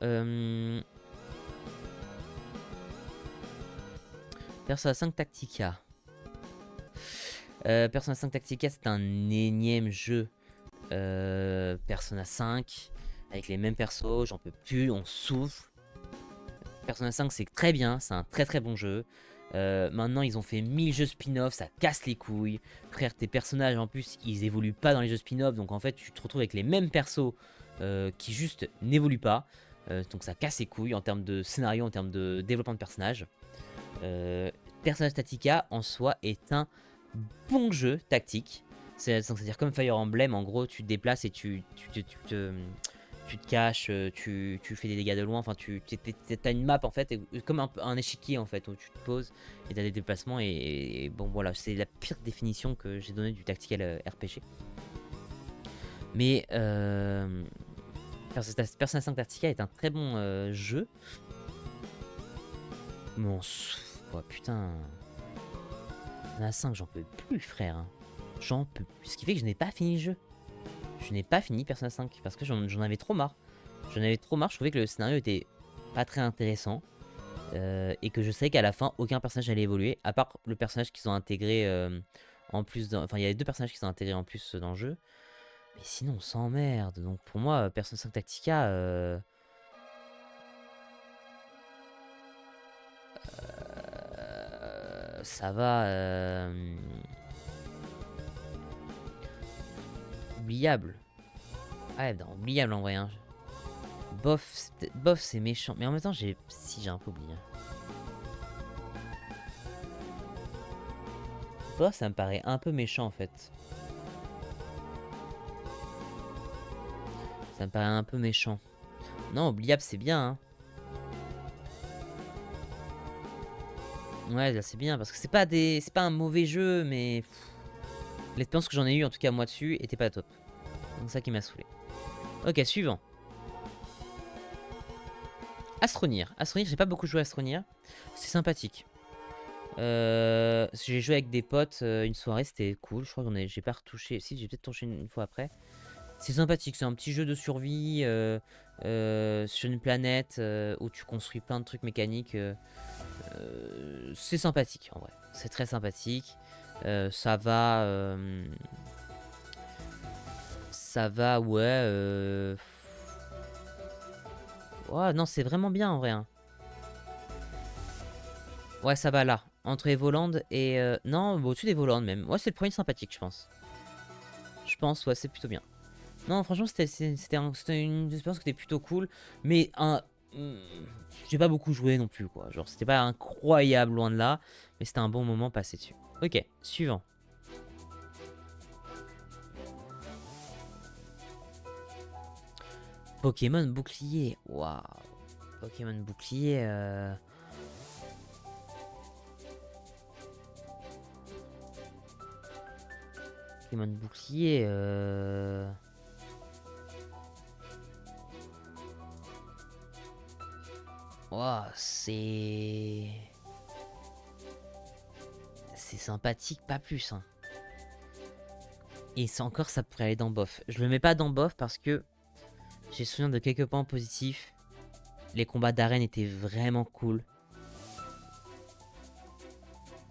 Persona 5 Tactica. Persona 5 Tactica, c'est un énième jeu. Persona 5, avec les mêmes persos, j'en peux plus, on souffle. Persona 5, c'est très bien, c'est un très très bon jeu. Maintenant, ils ont fait 1000 jeux spin-off, ça casse les couilles. Frère, tes personnages, en plus, ils évoluent pas dans les jeux spin-off, donc en fait, tu te retrouves avec les mêmes persos qui juste n'évoluent pas. Donc ça casse les couilles en termes de scénario, en termes de développement de personnages. Persona Tactica, en soi, est un bon jeu tactique. C'est-à-dire comme Fire Emblem, en gros, tu te déplaces et tu te caches, tu fais des dégâts de loin, enfin t'as une map en fait, comme un échiquier en fait, où tu te poses et t'as des déplacements et bon voilà, c'est la pire définition que j'ai donnée du tactical RPG. Mais Persona 5 Tactica est un très bon jeu. Mais oh, putain, Persona 5 j'en peux plus frère, hein. J'en peux plus, ce qui fait que je n'ai pas fini le jeu. Je n'ai pas fini Persona 5 parce que j'en avais trop marre. J'en avais trop marre, je trouvais que le scénario était pas très intéressant. Et que je savais qu'à la fin, aucun personnage allait évoluer, à part le personnage qu'ils ont intégré en plus. Enfin, il y a 2 personnages qui sont intégrés en plus dans le jeu. Mais sinon, on s'emmerde. Donc pour moi, Persona 5 Tactica. Ça va. Oubliable. Ouais, non, oubliable en vrai. Hein. Bof, c'est méchant. Mais en même temps, si j'ai un peu oublié. Bof, ça me paraît un peu méchant en fait. Ça me paraît un peu méchant. Non, oubliable, c'est bien. Hein. Ouais, là c'est bien parce que c'est pas un mauvais jeu, mais l'expérience que j'en ai eu en tout cas moi dessus était pas top. Donc ça qui m'a saoulé. Ok, suivant. Astronir. Astronir, j'ai pas beaucoup joué à Astronir. C'est sympathique. J'ai joué avec des potes une soirée, c'était cool. Je crois que j'ai pas retouché. Si, j'ai peut-être touché une fois après. C'est sympathique, c'est un petit jeu de survie sur une planète où tu construis plein de trucs mécaniques. C'est sympathique en vrai. C'est très sympathique. Ça va. Ça va, ouais. Ouais, non, c'est vraiment bien en vrai. Hein. Ouais, ça va là. Entre Evoland et. Non, au-dessus d'Evoland même. Ouais, c'est le premier sympathique, je pense. Je pense, ouais, c'est plutôt bien. Non, franchement, c'était une expérience qui était plutôt cool. Mais j'ai pas beaucoup joué non plus, quoi. Genre, c'était pas incroyable, loin de là. Mais c'était un bon moment passé dessus. Ok, suivant. Pokémon bouclier. Waouh. Pokémon bouclier. Pokémon bouclier. Oh, c'est sympathique, pas plus. Hein. Et c'est encore, ça pourrait aller dans bof. Je le mets pas dans bof parce que j'ai souvenir de quelques points positifs. Les combats d'arène étaient vraiment cool.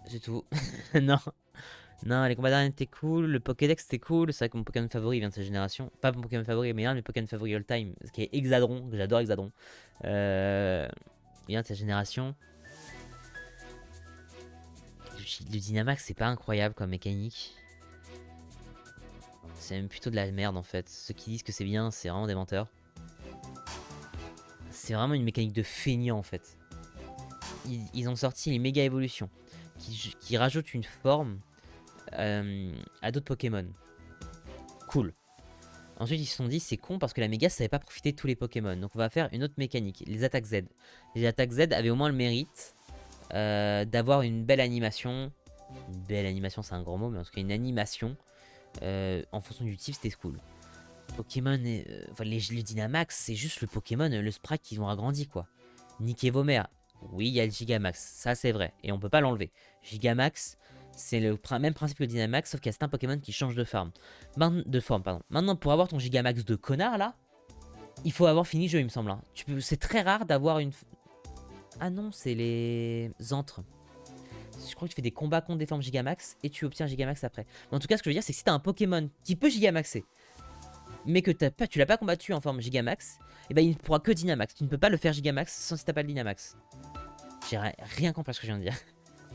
C'est tout. Non. Non, les combats d'arène étaient cool. Le Pokédex était cool. C'est vrai que mon Pokémon favori vient de cette génération. Pas mon Pokémon favori, mais un de mes Pokémon favoris all time. Qui est Hexadron. Que j'adore Hexadron. Il vient de cette génération. Le Dynamax, c'est pas incroyable comme mécanique. C'est même plutôt de la merde en fait. Ceux qui disent que c'est bien, c'est vraiment des menteurs. C'est vraiment une mécanique de feignant en fait. Ils ont sorti les méga évolutions qui rajoutent une forme à d'autres Pokémon. Cool. Ensuite, ils se sont dit c'est con parce que la méga savait pas profiter de tous les Pokémon. Donc on va faire une autre mécanique, les attaques Z. Les attaques Z avaient au moins le mérite d'avoir une belle animation. Une belle animation, c'est un grand mot, mais en tout cas une animation. En fonction du type, c'était cool. Pokémon, enfin, les Dynamax, c'est juste le Pokémon, le sprite qu'ils ont agrandi quoi. Niquez vos mères. Oui, il y a le Gigamax, ça c'est vrai, et on peut pas l'enlever. Gigamax, c'est le même principe que le Dynamax, sauf qu'il y a certains Pokémon qui changent de forme. Maintenant, pour avoir ton Gigamax de connard là, il faut avoir fini le jeu, il me semble. Hein. C'est très rare d'avoir une. Ah non, c'est les antres. Je crois que tu fais des combats contre des formes Gigamax et tu obtiens un Gigamax après. Mais en tout cas, ce que je veux dire, c'est que si t'as un Pokémon qui peut Gigamaxer, mais que tu l'as pas combattu en forme Gigamax, et ben il ne pourra que Dynamax. Tu ne peux pas le faire Gigamax sans si t'as pas le Dynamax. J'ai rien compris à ce que je viens de dire.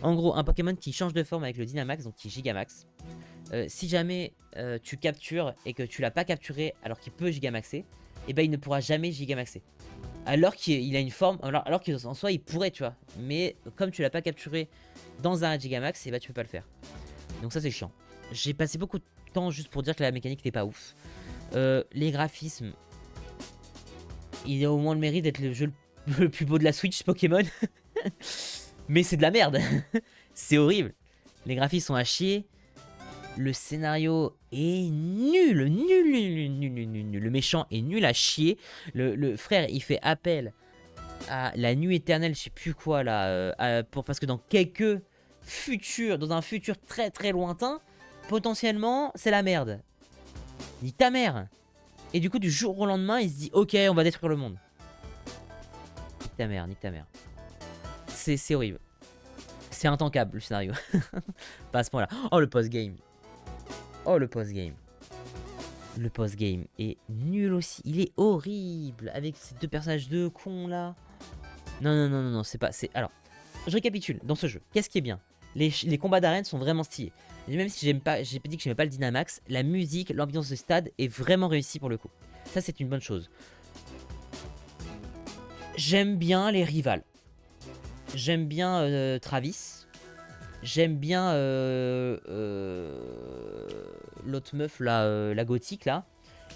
En gros, un Pokémon qui change de forme avec le Dynamax, donc qui Gigamax. Si jamais tu captures et que tu l'as pas capturé alors qu'il peut Gigamaxer, et ben il ne pourra jamais Gigamaxer. Alors qu'il a une forme, alors qu'en soi il pourrait, tu vois. Mais comme tu l'as pas capturé dans un Gigamax, et ben tu peux pas le faire. Donc ça c'est chiant. J'ai passé beaucoup de temps juste pour dire que la mécanique n'était pas ouf. Les graphismes, il a au moins le mérite d'être le jeu le plus beau de la Switch Pokémon. Mais c'est de la merde. C'est horrible. Les graphismes sont à chier. Le scénario est nul. Nul. Le méchant est nul à chier. Le frère, il fait appel à la nuit éternelle, je sais plus quoi là. Parce que dans un futur très très lointain, potentiellement, c'est la merde. Ni ta mère. Et du coup, du jour au lendemain, il se dit ok, on va détruire le monde. Nique ta mère, nique ta mère. C'est horrible. C'est intankable le scénario. Pas à ce point-là. Oh, le post-game. Oh, le post-game. Le post-game est nul aussi. Il est horrible. Avec ces deux personnages de cons là. Non, c'est pas. Alors, je récapitule. Dans ce jeu, qu'est-ce qui est bien? Les combats d'arène sont vraiment stylés. Et même si j'ai dit que j'aimais pas le Dynamax, la musique, l'ambiance de stade est vraiment réussie pour le coup. Ça, c'est une bonne chose. J'aime bien les rivales. J'aime bien Travis. J'aime bien l'autre meuf là, la gothique là.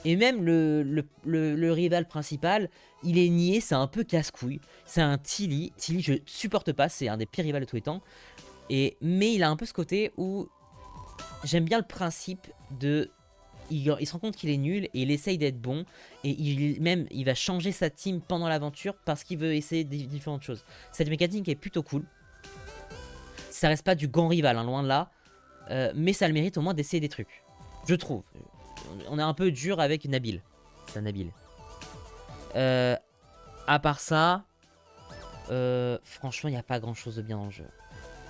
Et même le rival principal, il est niais, c'est un peu casse-couille. C'est un Tilly. Tilly, je supporte pas, c'est un des pires rivales de tous les temps. Mais il a un peu ce côté où j'aime bien le principe de... Il se rend compte qu'il est nul et il essaye d'être bon. Et il va changer sa team pendant l'aventure parce qu'il veut essayer différentes choses. Cette mécanique est plutôt cool. Ça reste pas du grand rival, hein, loin de là. Mais ça a le mérite au moins d'essayer des trucs. Je trouve. On est un peu dur avec Nabil. C'est Nabil. À part ça, franchement, il n'y a pas grand chose de bien dans le jeu.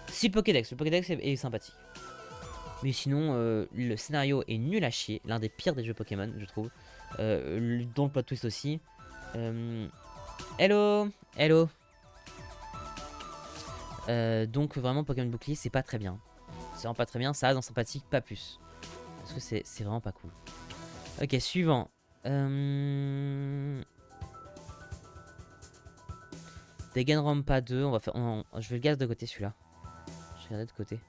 Si le Pokédex est sympathique. Mais sinon, le scénario est nul à chier. L'un des pires des jeux Pokémon, je trouve. Dont le plot twist aussi. Hello. Donc vraiment Pokémon Bouclier, c'est pas très bien. C'est vraiment pas très bien. Ça reste dans sympathique, pas plus. Parce que c'est vraiment pas cool. Ok, suivant. Danganronpa 2, on va faire. Je vais le garder de côté celui-là. Je vais le garder de côté.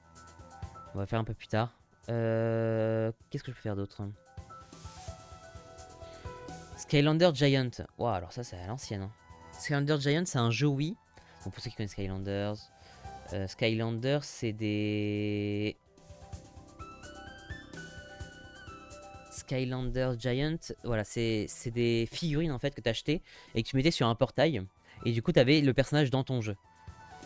On va faire un peu plus tard. Qu'est-ce que je peux faire d'autre? Skylander Giant. Wow, alors ça c'est à l'ancienne. Hein. Skylander Giant, c'est un jeu Wii. Bon, pour ceux qui connaissent Skylanders. Skylander, c'est des... Skylander Giant, voilà, c'est des figurines en fait que tu achetais et que tu mettais sur un portail. Et du coup, t'avais le personnage dans ton jeu.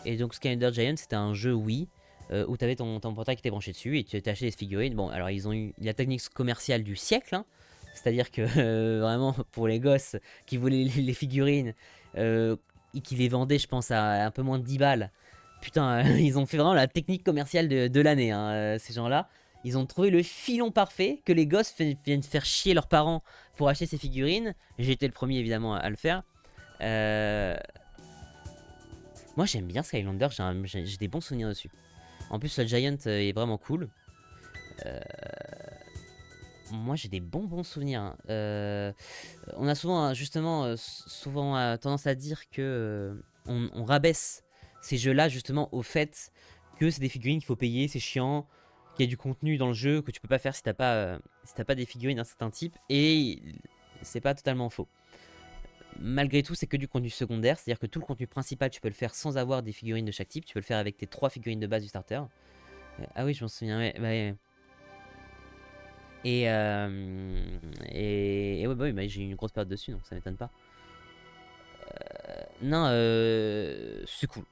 Et donc Skylander Giant, c'était un jeu Wii où t'avais ton portail qui était branché dessus et tu t'achetais des figurines. Bon, alors ils ont eu la technique commerciale du siècle, hein. C'est-à-dire que vraiment pour les gosses qui voulaient les figurines et qui les vendaient, je pense, à un peu moins de 10 balles. Putain, ils ont fait vraiment la technique commerciale de l'année, hein, ces gens-là. Ils ont trouvé le filon parfait que les gosses viennent faire chier leurs parents pour acheter ces figurines. J'ai été le premier évidemment à le faire. Euh, Moi j'aime bien Skylander, j'ai des bons souvenirs dessus. En plus le Giant est vraiment cool. Euh, Moi j'ai des bons souvenirs, hein. On a souvent justement tendance à dire que on rabaisse ces jeux-là justement au fait que c'est des figurines qu'il faut payer, c'est chiant, qu'il y a du contenu dans le jeu que tu peux pas faire si t'as pas des figurines d'un certain type, et c'est pas totalement faux. Malgré tout, c'est que du contenu secondaire, c'est-à-dire que tout le contenu principal, tu peux le faire sans avoir des figurines de chaque type, tu peux le faire avec tes 3 figurines de base du starter. Ah oui, je m'en souviens, ouais, ouais. Et ouais, bah oui, bah, j'ai eu une grosse période dessus, donc ça m'étonne pas. Non, c'est cool.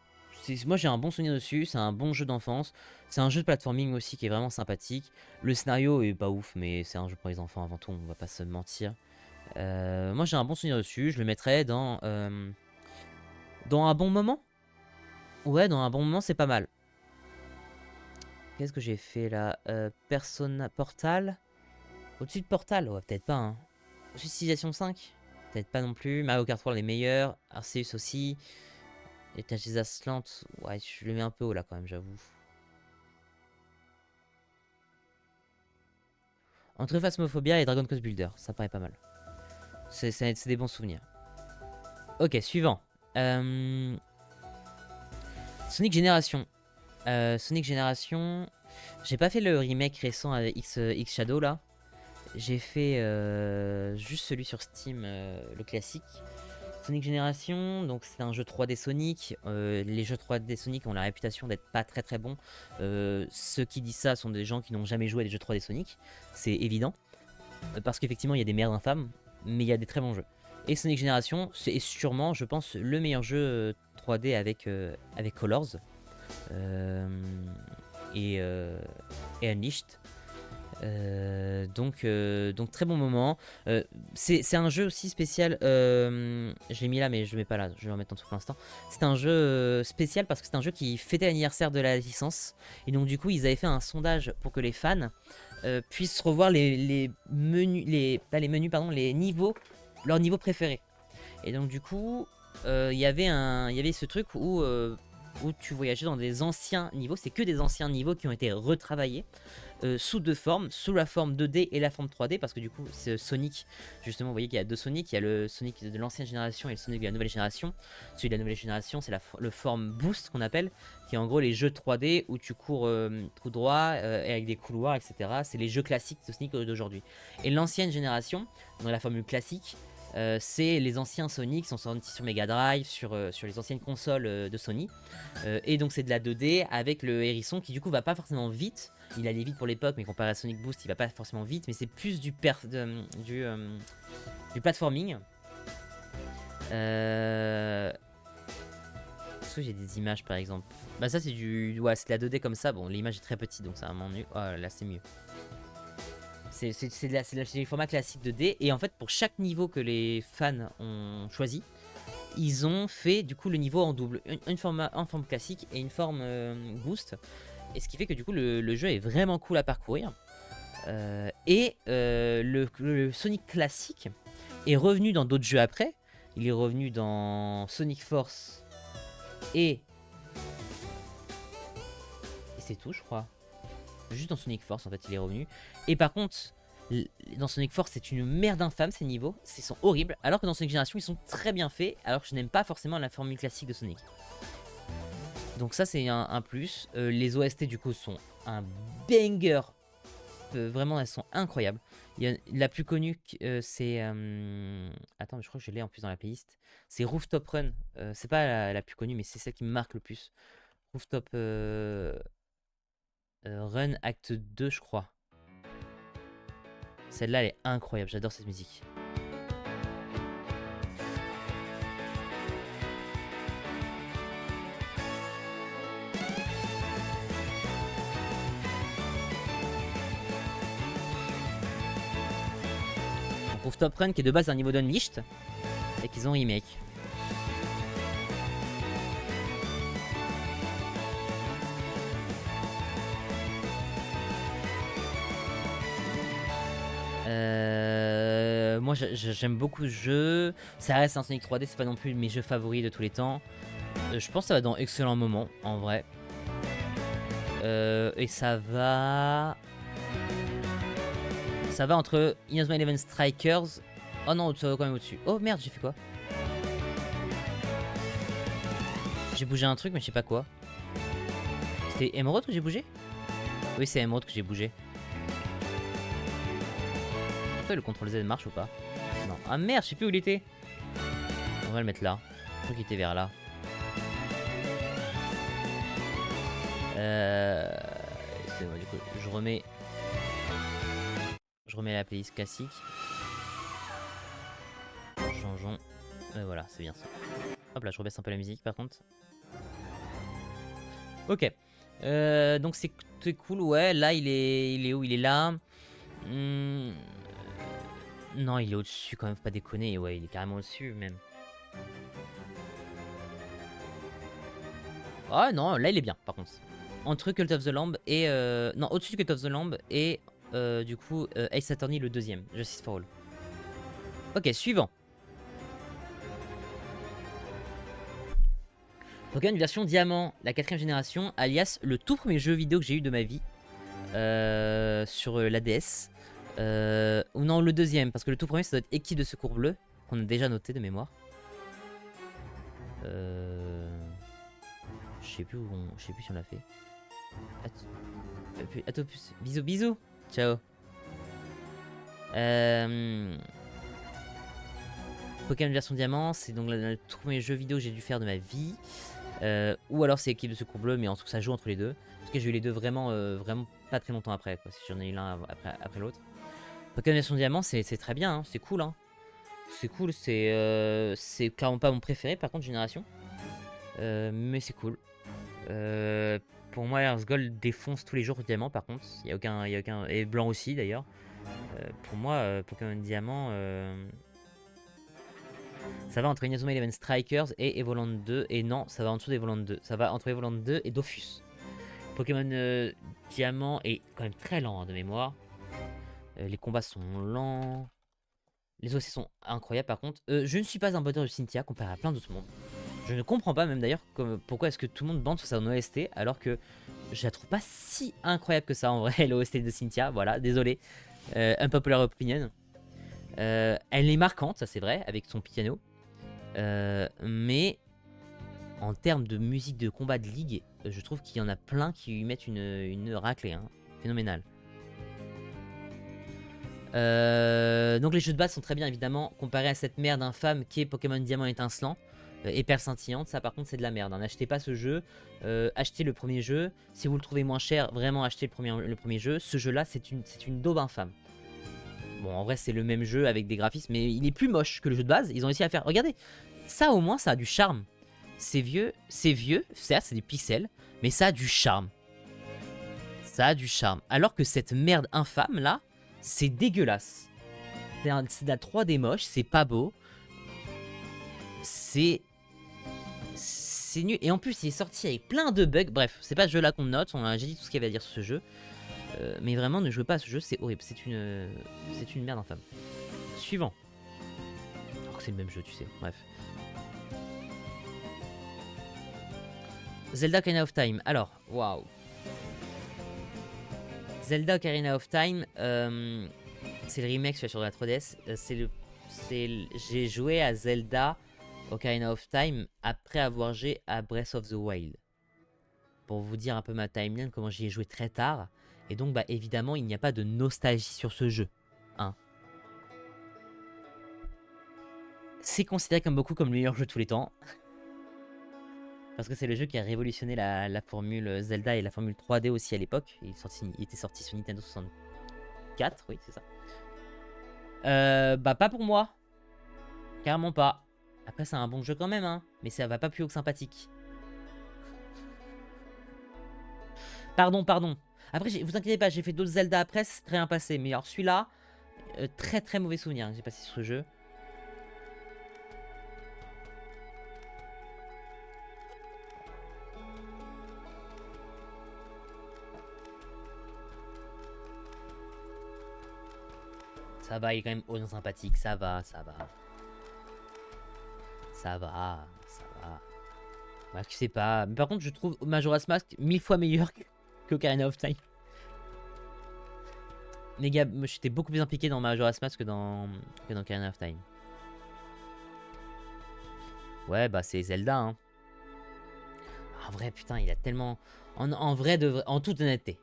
Moi j'ai un bon souvenir dessus, c'est un bon jeu d'enfance. C'est un jeu de platforming aussi qui est vraiment sympathique. Le scénario est pas ouf, mais c'est un jeu pour les enfants avant tout, on va pas se mentir. Moi j'ai un bon souvenir dessus, je le mettrais dans un bon moment. Ouais, dans un bon moment, c'est pas mal. Qu'est-ce que j'ai fait là? Persona Portal. Au-dessus de Portal? Ouais, peut-être pas, hein. Au-dessus de Civilization 5? Peut-être pas non plus. Mario Kart World les meilleurs. Arceus aussi. Et Tashi's Aslant. Ouais, je le mets un peu haut là quand même, j'avoue. Entre Phasmophobia et Dragon Quest Builder, ça paraît pas mal. C'est des bons souvenirs. Ok, suivant. Sonic Génération. Sonic Génération. J'ai pas fait le remake récent avec X Shadow là. J'ai fait juste celui sur Steam, le classique. Sonic Génération, donc c'est un jeu 3D Sonic. Les jeux 3D Sonic ont la réputation d'être pas très bons. Ceux qui disent ça sont des gens qui n'ont jamais joué à des jeux 3D Sonic. C'est évident. Parce qu'effectivement, il y a des merdes infâmes, mais il y a des très bons jeux. Et Sonic Génération, c'est sûrement, je pense, le meilleur jeu 3D avec Colors euh, et Unleashed. Donc très bon moment. C'est un jeu aussi spécial. Je l'ai mis là, mais je le mets pas là. Je vais en mettre en dessous pour l'instant. C'est un jeu spécial parce que c'est un jeu qui fêtait l'anniversaire de la licence. Et donc du coup, ils avaient fait un sondage pour que les fans puissent revoir les menus, pas les menus, pardon, les niveaux, leurs niveaux préférés. Et donc du coup, il y avait ce truc où tu voyageais dans des anciens niveaux. C'est que des anciens niveaux qui ont été retravaillés. Sous deux formes, sous la forme 2D et la forme 3D, parce que du coup c'est Sonic, justement vous voyez qu'il y a deux Sonic, il y a le Sonic de l'ancienne génération et le Sonic de la nouvelle génération. Celui de la nouvelle génération c'est le forme boost qu'on appelle, qui est en gros les jeux 3D où tu cours tout droit et avec des couloirs, etc. C'est les jeux classiques de Sonic d'aujourd'hui. Et l'ancienne génération, dans la formule classique, c'est les anciens Sonic qui sont sortis sur Mega Drive, sur les anciennes consoles de Sony. Et donc c'est de la 2D avec le hérisson qui du coup va pas forcément vite. Il allait vite pour l'époque, mais comparé à Sonic Boost, il va pas forcément vite. Mais c'est plus du platforming. Est-ce que j'ai des images par exemple? Bah ça c'est ouais, c'est de la 2D comme ça. Bon, l'image est très petite donc ça m'ennuie. Oh là c'est mieux. C'est les formats classiques 2D. Et en fait pour chaque niveau que les fans ont choisi, ils ont fait du coup le niveau en double, une forme classique et une forme boost. Et ce qui fait que du coup le jeu est vraiment cool à parcourir. Le Sonic classique est revenu dans d'autres jeux après. Il est revenu dans Sonic Force et c'est tout je crois. Juste dans Sonic Force en fait il est revenu. Et par contre dans Sonic Force c'est une merde infâme ces niveaux, ils sont horribles. Alors que dans Sonic Génération ils sont très bien faits. Alors que je n'aime pas forcément la formule classique de Sonic. Donc ça c'est un plus. Les OST du coup sont un banger. Vraiment elles sont incroyables. La plus connue c'est... Attends je crois que je l'ai en plus dans la playlist. C'est Rooftop Run. C'est pas la plus connue mais c'est celle qui me marque le plus. Rooftop Run Acte 2 je crois. Celle-là elle est incroyable, j'adore cette musique. pour Top Run qui est de base un niveau d'Unleashed et qu'ils ont remake. Moi j'aime beaucoup ce jeu. Ça reste un Sonic 3D, c'est pas non plus mes jeux favoris de tous les temps. Je pense que ça va dans excellent moment en vrai. Et ça va entre Inazuma Eleven Strikers. Oh non, ça va quand même au-dessus. Oh merde, j'ai fait quoi? J'ai bougé un truc mais je sais pas quoi. C'était Emerald que j'ai bougé? Oui, c'est Emerald que j'ai bougé. Le contrôle Z marche ou pas? Non. Ah merde, je sais plus où il était. On va le mettre là. Je crois qu'il était vers là. Excusez-moi, du coup, je remets la playlist classique. Changeons. Et voilà, c'est bien ça. Hop là, je rebaisse un peu la musique par contre. Ok. Donc c'est cool, ouais. Là, il est où? Il est là. Non, il est au-dessus quand même, faut pas déconner. Ouais, il est carrément au-dessus même. Ah non, là il est bien par contre. Entre Cult of the Lamb et... Non, au-dessus de Cult of the Lamb et du coup Ace Attorney le deuxième, Justice for All. Ok, suivant. Pokémon version Diamant, la 4ème génération, alias le tout premier jeu vidéo que j'ai eu de ma vie. Sur la DS. Ou non, le deuxième, parce que le tout premier ça doit être Équipe de Secours Bleu, qu'on a déjà noté de mémoire. Je sais plus si on l'a fait. Atopus. Bisous, bisous. Ciao. Pokémon version Diamant, c'est donc le tout premier jeu vidéo que j'ai dû faire de ma vie. Ou alors c'est Équipe de Secours Bleu, mais en tout cas ça joue entre les deux. En tout cas j'ai eu les deux vraiment pas très longtemps après, quoi, si j'en ai eu l'un après l'autre. Pokémon version Diamant c'est très bien, hein, c'est cool. Hein. C'est cool, c'est clairement pas mon préféré par contre génération. Mais c'est cool. Pour moi Earth Gold défonce tous les jours Diamant par contre. Il y a aucun... Et Blanc aussi d'ailleurs. Pour moi Pokémon Diamant... Ça va entre Inazuma Eleven Strikers et Evoland 2. Et non, ça va en dessous d'Evoland 2. Ça va entre Evoland 2 et Dofus. Pokémon Diamant est quand même très lent hein, de mémoire. Les combats sont lents. Les OC sont incroyables par contre. Je ne suis pas un batteur de Cynthia comparé à plein d'autres mondes. Je ne comprends pas même d'ailleurs pourquoi est-ce que tout le monde bande sur sa OST alors que je la trouve pas si incroyable que ça en vrai, l'OST de Cynthia. Voilà, désolé. Unpopular opinion. Elle est marquante, ça c'est vrai, avec son piano. Mais en termes de musique de combat de ligue, je trouve qu'il y en a plein qui lui mettent une raclée, hein, phénoménale. Donc les jeux de base sont très bien évidemment comparé à cette merde infâme qui est Pokémon Diamant étincelant et Perle scintillante. Ça par contre c'est de la merde, hein. N'achetez pas ce jeu, achetez le premier jeu. Si vous le trouvez moins cher, vraiment achetez le premier jeu. Ce jeu là c'est une daube infâme. Bon, en vrai, c'est le même jeu avec des graphismes, mais il est plus moche que le jeu de base. Ils ont réussi à faire... Regardez, ça au moins, ça a du charme. C'est vieux, certes, c'est des pixels, mais ça a du charme. Ça a du charme. Alors que cette merde infâme, là, c'est dégueulasse. C'est de la 3D moche, c'est pas beau. C'est nul. Et en plus, il est sorti avec plein de bugs. Bref, c'est pas ce jeu-là qu'on note. J'ai dit tout ce qu'il y avait à dire sur ce jeu. Mais vraiment, ne jouez pas à ce jeu, c'est horrible. C'est une merde infâme. Suivant. Alors que c'est le même jeu, tu sais. Bref. Zelda Ocarina of Time. Alors, waouh. Zelda Ocarina of Time, c'est le remake sur la 3DS. J'ai joué à Zelda Ocarina of Time après avoir joué à Breath of the Wild. Pour vous dire un peu ma timeline, comment j'y ai joué très tard. Et donc, bah, évidemment, il n'y a pas de nostalgie sur ce jeu. Hein. C'est considéré comme beaucoup comme le meilleur jeu de tous les temps. Parce que c'est le jeu qui a révolutionné la formule Zelda et la formule 3D aussi à l'époque. Il était sorti sur Nintendo 64, oui, c'est ça. Bah, pas pour moi. Carrément pas. Après, c'est un bon jeu quand même, hein. Mais ça va pas plus haut que sympathique. Pardon. Après, vous inquiétez pas, j'ai fait d'autres Zelda après, c'est très bien passé. Mais alors celui-là, très très mauvais souvenir que j'ai passé sur ce jeu. Ça va, il est quand même honnête sympathique, ça va, ça va. Ça va, ça va. Ouais, je sais pas. Mais par contre, je trouve Majora's Mask 1000 fois meilleur que Ocarina of Time. Les gars, moi j'étais beaucoup plus impliqué dans Majora's Mask que dans Ocarina of Time. Ouais, bah c'est Zelda, hein. En vrai, putain, il a tellement... En vrai, en toute honnêteté,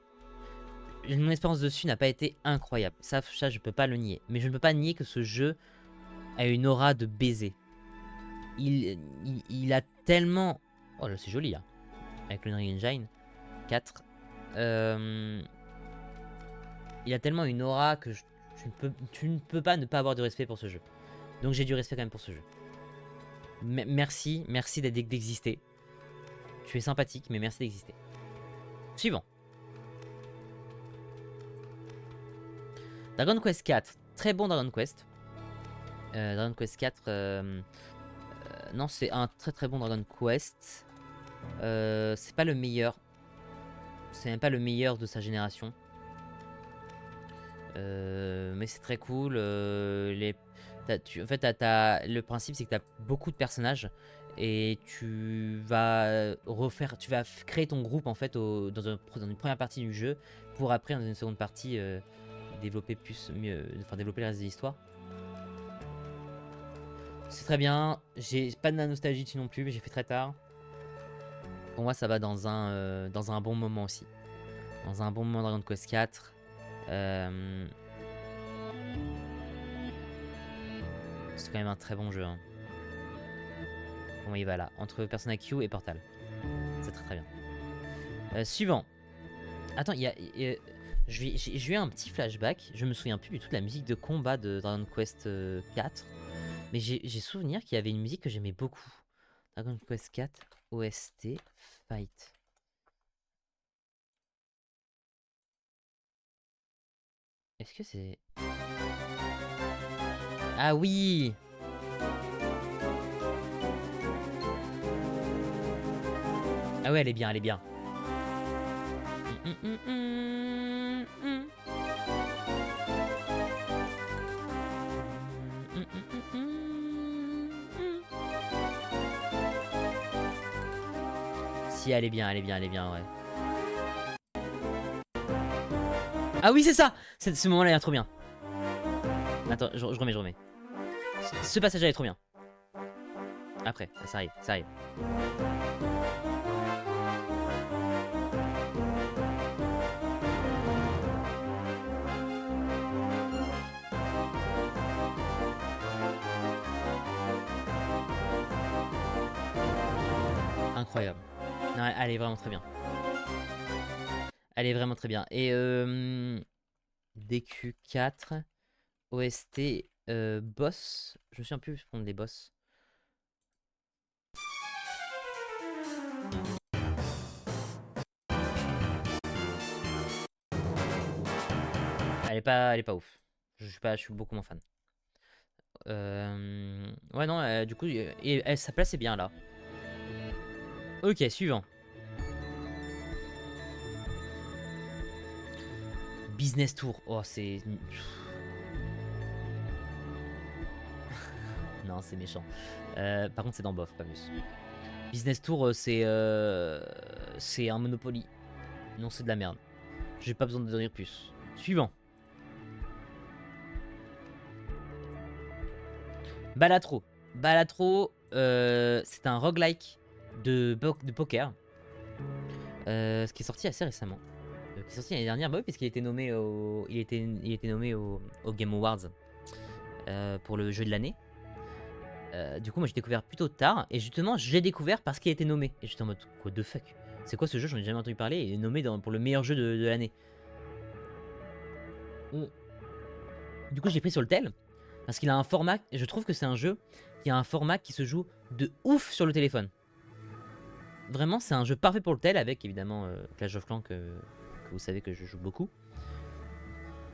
mon expérience dessus n'a pas été incroyable. Ça, je peux pas le nier. Mais je ne peux pas nier que ce jeu a une aura de baiser. Il a tellement... Oh là, c'est joli, là. Avec le Unreal Engine 4. Il a tellement une aura que tu ne peux pas ne pas avoir de respect pour ce jeu. Donc j'ai du respect quand même pour ce jeu. Merci d'exister. Tu es sympathique, mais merci d'exister. Suivant. Dragon Quest 4. Très bon Dragon Quest. Dragon Quest 4... non, c'est un très très bon Dragon Quest. C'est pas le meilleur. C'est même pas le meilleur de sa génération. Mais c'est très cool. En fait, le principe, c'est que tu as beaucoup de personnages. Et tu vas créer ton groupe en fait dans une première partie du jeu. Pour après, dans une seconde partie, développer développer le reste de l'histoire. C'est très bien. J'ai pas de la nostalgie dessus non plus, mais j'ai fait très tard. Pour moi, ça va dans un bon moment aussi. Dans un bon moment Dragon Quest 4. C'est quand même un très bon jeu. Hein. Pour moi, il va là. Entre Persona Q et Portal. C'est très très bien. Suivant. Attends, j'ai eu un petit flashback. Je me souviens plus du tout de la musique de combat de Dragon Quest 4. Mais j'ai souvenir qu'il y avait une musique que j'aimais beaucoup. Dragon Quest 4, OST, Fight. Est-ce que c'est... Ah oui! Ah ouais, elle est bien, elle est bien. Si, elle est bien, ouais. Ah oui, c'est ça! Ce moment-là, il est trop bien. Attends, je remets. Ce passage-là est trop bien. Après, ça arrive. Incroyable. Non, elle est vraiment très bien. Et DQ4, OST, boss. Je me souviens plus prendre les boss. Elle est pas ouf. Je suis beaucoup moins fan. Ouais, non, du coup, sa place est bien là. Ok, suivant. Business Tour. Oh, c'est... non, c'est méchant. Par contre, c'est dans Bof, pas plus. Business Tour, c'est un Monopoly. Non, c'est de la merde. J'ai pas besoin de dire plus. Suivant. Balatro. C'est un roguelike de poker. Ce qui est sorti assez récemment. Qui est sorti l'année dernière, bah oui, puisqu'il a été nommé il était nommé au Game Awards pour le jeu de l'année. Du coup, moi j'ai découvert plutôt tard, et justement, j'ai découvert parce qu'il a été nommé. Et j'étais en mode, what the fuck? C'est quoi ce jeu? J'en ai jamais entendu parler, et il est nommé pour le meilleur jeu de l'année. Du coup, j'ai pris sur le tel, parce qu'il a un format, je trouve que c'est un jeu qui a un format qui se joue de ouf sur le téléphone. Vraiment, c'est un jeu parfait pour le tel, avec évidemment Clash of Clans que vous savez que je joue beaucoup.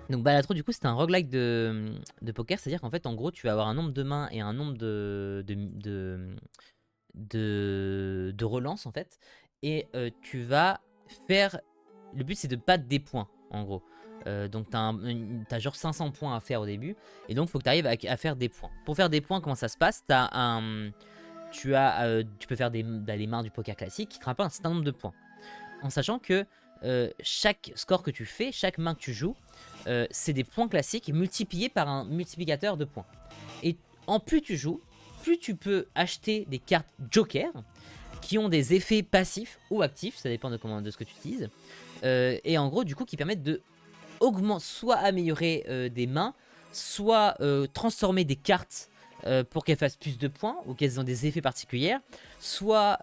Donc Balatro, du coup, c'est un roguelike de poker, c'est-à-dire qu'en fait, en gros, tu vas avoir un nombre de mains et un nombre de relances, en fait. Et tu vas faire... Le but, c'est de battre des points, en gros. Donc, t'as genre 500 points à faire au début. Et donc, il faut que tu arrives à faire des points. Pour faire des points, comment ça se passe? Tu peux faire des mains du poker classique qui te rapportent un certain nombre de points. En sachant que chaque score que tu fais, chaque main que tu joues, c'est des points classiques multipliés par un multiplicateur de points. Et en plus tu joues, plus tu peux acheter des cartes Joker qui ont des effets passifs ou actifs, ça dépend de ce que tu utilises. Et en gros, du coup, qui permettent de soit améliorer des mains, soit transformer des cartes pour qu'elles fassent plus de points ou qu'elles ont des effets particuliers, soit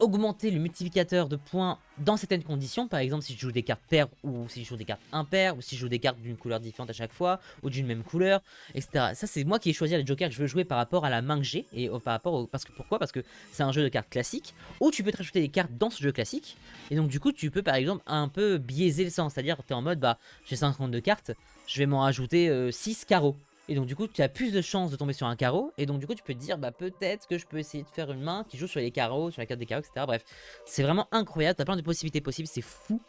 augmenter le multiplicateur de points dans certaines conditions. Par exemple, si je joue des cartes paires ou si je joue des cartes impaires ou si je joue des cartes d'une couleur différente à chaque fois ou d'une même couleur, etc. Ça, c'est moi qui ai choisi les jokers que je veux jouer par rapport à la main que j'ai et par rapport au... Pourquoi? Parce que c'est un jeu de cartes classique où tu peux te rajouter des cartes dans ce jeu classique et donc du coup tu peux par exemple un peu biaiser le sens, c'est-à-dire tu es en mode bah j'ai 52 cartes, je vais m'en rajouter 6 carreaux. Et donc du coup tu as plus de chances de tomber sur un carreau. Et donc du coup tu peux te dire bah peut-être que je peux essayer de faire une main qui joue sur les carreaux, sur la carte des carreaux, etc. Bref, c'est vraiment incroyable, t'as plein de possibilités possibles, c'est fou.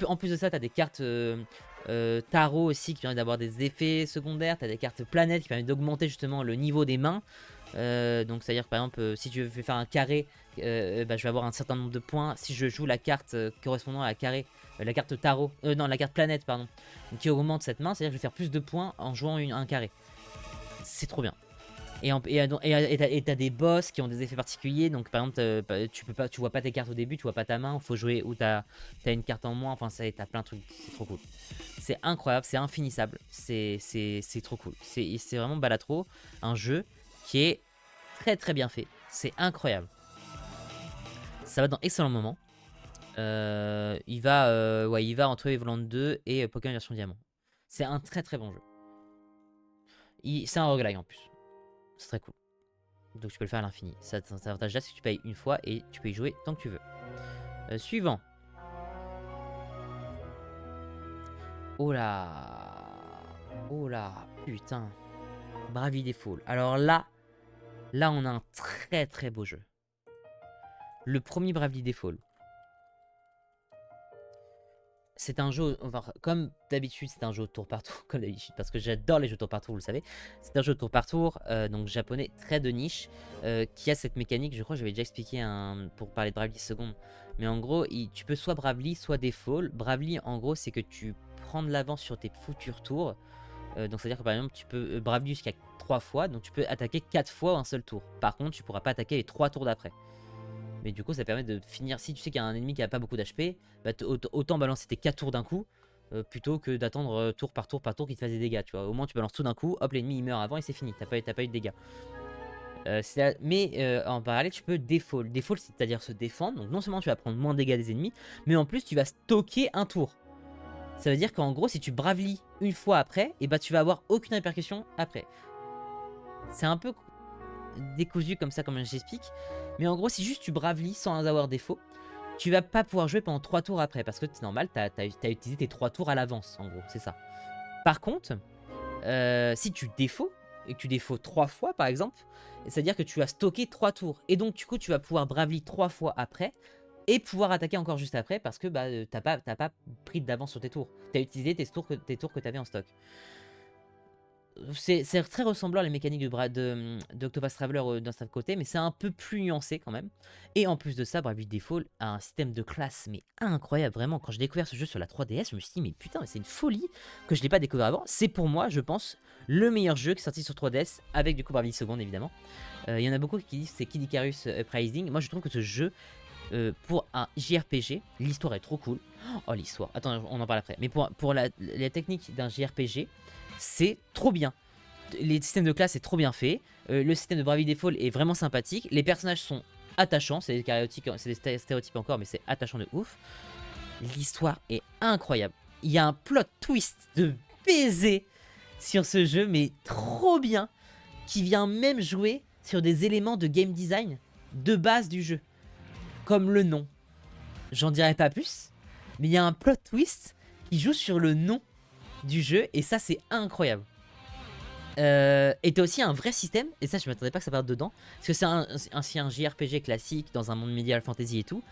En plus de ça, t'as des cartes tarot aussi qui permettent d'avoir des effets secondaires. T'as des cartes planètes qui permettent d'augmenter justement le niveau des mains. Donc c'est à dire que par exemple si je veux faire un carré, bah, je vais avoir un certain nombre de points. Si je joue la carte correspondant à la carré, la carte tarot, non la carte planète pardon, qui augmente cette main, c'est à dire que je vais faire plus de points en jouant un carré. C'est trop bien. Et t'as des boss qui ont des effets particuliers. Donc par exemple tu vois pas tes cartes au début, tu vois pas ta main, faut jouer où t'as une carte en moins. Enfin t'as plein de trucs, c'est trop cool. C'est incroyable, c'est infinissable, c'est trop cool. C'est vraiment Balatro, un jeu qui est très très bien fait. C'est incroyable. Ça va dans excellent moment. Il va entre Evoland 2 et Pokémon version diamant. C'est un très très bon jeu. C'est un roguelike en plus. C'est très cool. Donc tu peux le faire à l'infini. Ça t'avantage là si tu payes une fois et tu peux y jouer tant que tu veux. Suivant. Oh là. Oh là. Putain. Bravely Default. Alors là on a un très très beau jeu. Le premier Bravely Default. C'est un jeu, enfin, comme d'habitude, c'est un jeu au tour par tour, comme d'habitude, parce que j'adore les jeux tour par tour, vous le savez. C'est un jeu au tour par tour, donc japonais, très de niche, qui a cette mécanique, je crois que j'avais déjà expliqué pour parler de Bravely seconde. Mais en gros, tu peux soit Bravely, soit Default. Bravely, en gros, c'est que tu prends de l'avance sur tes futurs tours. Donc c'est-à-dire que par exemple, tu peux Bravely jusqu'à 3 fois, donc tu peux attaquer 4 fois en un seul tour. Par contre, tu pourras pas attaquer les 3 tours d'après. Mais du coup, ça permet de finir. Si tu sais qu'il y a un ennemi qui a pas beaucoup d'HP, bah autant balancer tes 4 tours d'un coup plutôt que d'attendre tour par tour qu'il te fasse des dégâts. Tu vois, au moins tu balances tout d'un coup, hop, l'ennemi il meurt avant et c'est fini. T'as pas eu de dégâts. Mais en parallèle, tu peux default. Default, c'est-à-dire se défendre. Donc non seulement tu vas prendre moins de dégâts des ennemis, mais en plus tu vas stocker un tour. Ça veut dire qu'en gros, si tu Bravely une fois après, et bah tu vas avoir aucune répercussion après. C'est un peu décousu comme ça, comme j'explique. Mais en gros, si juste tu Bravely sans avoir défaut, tu vas pas pouvoir jouer pendant 3 tours après. Parce que c'est normal, t'as utilisé tes 3 tours à l'avance, en gros, c'est ça. Par contre, si tu défauts, et que tu défauts 3 fois par exemple, c'est-à-dire que tu as stocké 3 tours. Et donc du coup, tu vas pouvoir Bravely 3 fois après, et pouvoir attaquer encore juste après, parce que bah, t'as pas pris d'avance sur tes tours. T'as utilisé tes tours que t'avais en stock. C'est très ressemblant à les mécaniques d'Octopath Traveler d'un certain côté, mais c'est un peu plus nuancé quand même. Et en plus de ça, Bravely Default a un système de classe mais incroyable, vraiment. Quand j'ai découvert ce jeu sur la 3DS, je me suis dit mais putain, mais c'est une folie que je l'ai pas découvert avant. C'est pour moi, je pense, le meilleur jeu qui est sorti sur 3DS, avec du coup Bravely Second évidemment. Il y en a beaucoup qui disent que c'est Kid Icarus Uprising. Moi je trouve que ce jeu, pour un JRPG, l'histoire est trop cool. Oh l'histoire, attends, on en parle après. Mais pour la technique d'un JRPG, c'est trop bien. Les systèmes de classe est trop bien fait. Le système de Bravely Default est vraiment sympathique. Les personnages sont attachants. C'est des stéréotypes encore, mais c'est attachant de ouf. L'histoire est incroyable. Il y a un plot twist de baiser sur ce jeu, mais trop bien, qui vient même jouer sur des éléments de game design de base du jeu. Comme le nom. J'en dirai pas plus, mais il y a un plot twist qui joue sur le nom du jeu, et ça c'est incroyable. Et t'as aussi un vrai système, et ça je m'attendais pas que ça parte dedans, parce que c'est un JRPG classique dans un monde médiéval fantasy et tout.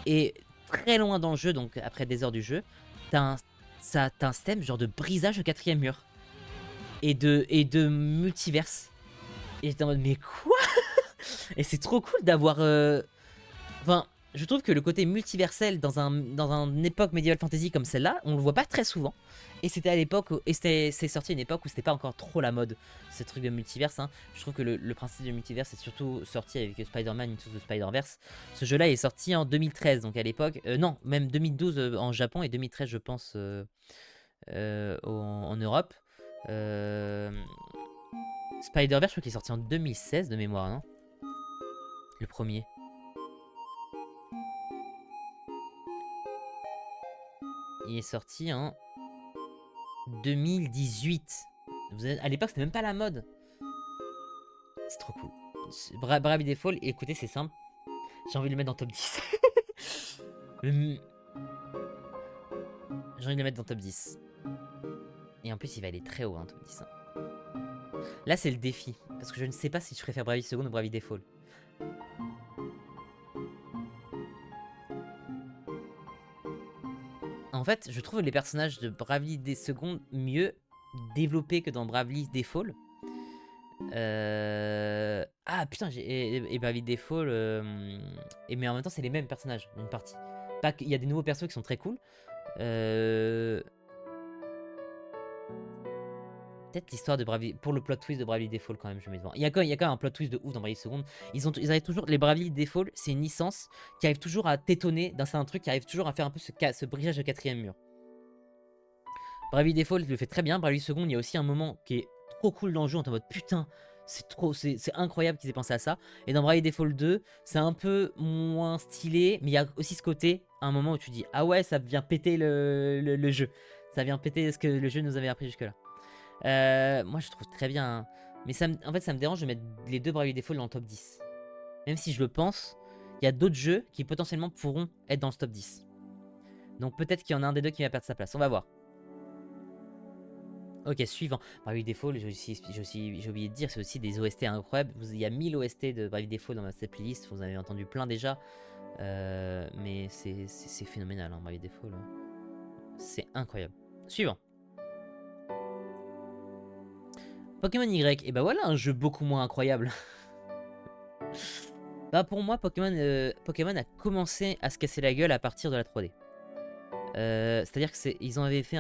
Et très loin dans le jeu, donc après des heures du jeu, t'as un système genre de brisage au quatrième mur. Et de multiverse. Et j'étais en mode mais quoi? Et c'est trop cool d'avoir... Enfin, je trouve que le côté multiversel dans une époque médiévale fantasy comme celle-là, on le voit pas très souvent. Et c'était à l'époque, et c'est sorti à une époque où c'était pas encore trop la mode, ce truc de multiverse. Hein. Je trouve que le principe de multiverse est surtout sorti avec Spider-Man Into the Spider-Verse. Ce jeu-là est sorti en 2013, donc à l'époque, non, même 2012 en Japon et 2013 je pense en Europe. Spider-Verse, je crois qu'il est sorti en 2016 de mémoire, non? Le premier. Il est sorti en 2018. À l'époque, c'était même pas la mode. C'est trop cool. Bravely Default, écoutez, c'est simple. J'ai envie de le mettre dans top 10. J'ai envie de le mettre dans top 10. Et en plus, il va aller très haut, hein, top 10. Hein. Là, c'est le défi. Parce que je ne sais pas si je préfère Bravely Second ou Bravely Default. En fait, je trouve les personnages de Bravely Second mieux développés que dans Bravely Default. Ah putain, et Bravely Default. Mais en même temps, c'est les mêmes personnages, une partie. Il y a des nouveaux persos qui sont très cool. Peut-être l'histoire de Bravely. Pour le plot twist de Bravely Default, quand même, je mets devant. Il y a quand même un plot twist de ouf dans Bravely Second. Ils arrivent toujours. Les Bravely Default, c'est une licence qui arrive toujours à t'étonner d'un certain truc, qui arrive toujours à faire un peu ce brisage de quatrième mur. Bravely Default le fait très bien. Bravely Second, il y a aussi un moment qui est trop cool dans le jeu, en mode putain, c'est incroyable qu'ils aient pensé à ça. Et dans Bravely Default 2, c'est un peu moins stylé, mais il y a aussi ce côté, à un moment où tu dis ah ouais, ça vient péter le jeu. Ça vient péter ce que le jeu nous avait appris jusque-là. Moi je trouve très bien, hein. Mais en fait ça me dérange de mettre les deux Bravely Default dans le top 10. Même si je le pense, il y a d'autres jeux qui potentiellement pourront être dans le top 10. Donc peut-être qu'il y en a un des deux qui va perdre sa place, on va voir. Ok, suivant. Bravely Default, j'ai oublié de dire, c'est aussi des OST incroyables. Il y a 1000 OST de Bravely Default dans cette playlist, vous en avez entendu plein déjà. Mais c'est phénoménal, hein, Bravely Default. C'est incroyable. Suivant. Pokémon Y, et bah voilà un jeu beaucoup moins incroyable. Bah pour moi, Pokémon a commencé à se casser la gueule à partir de la 3D. C'est-à-dire qu'ils avaient fait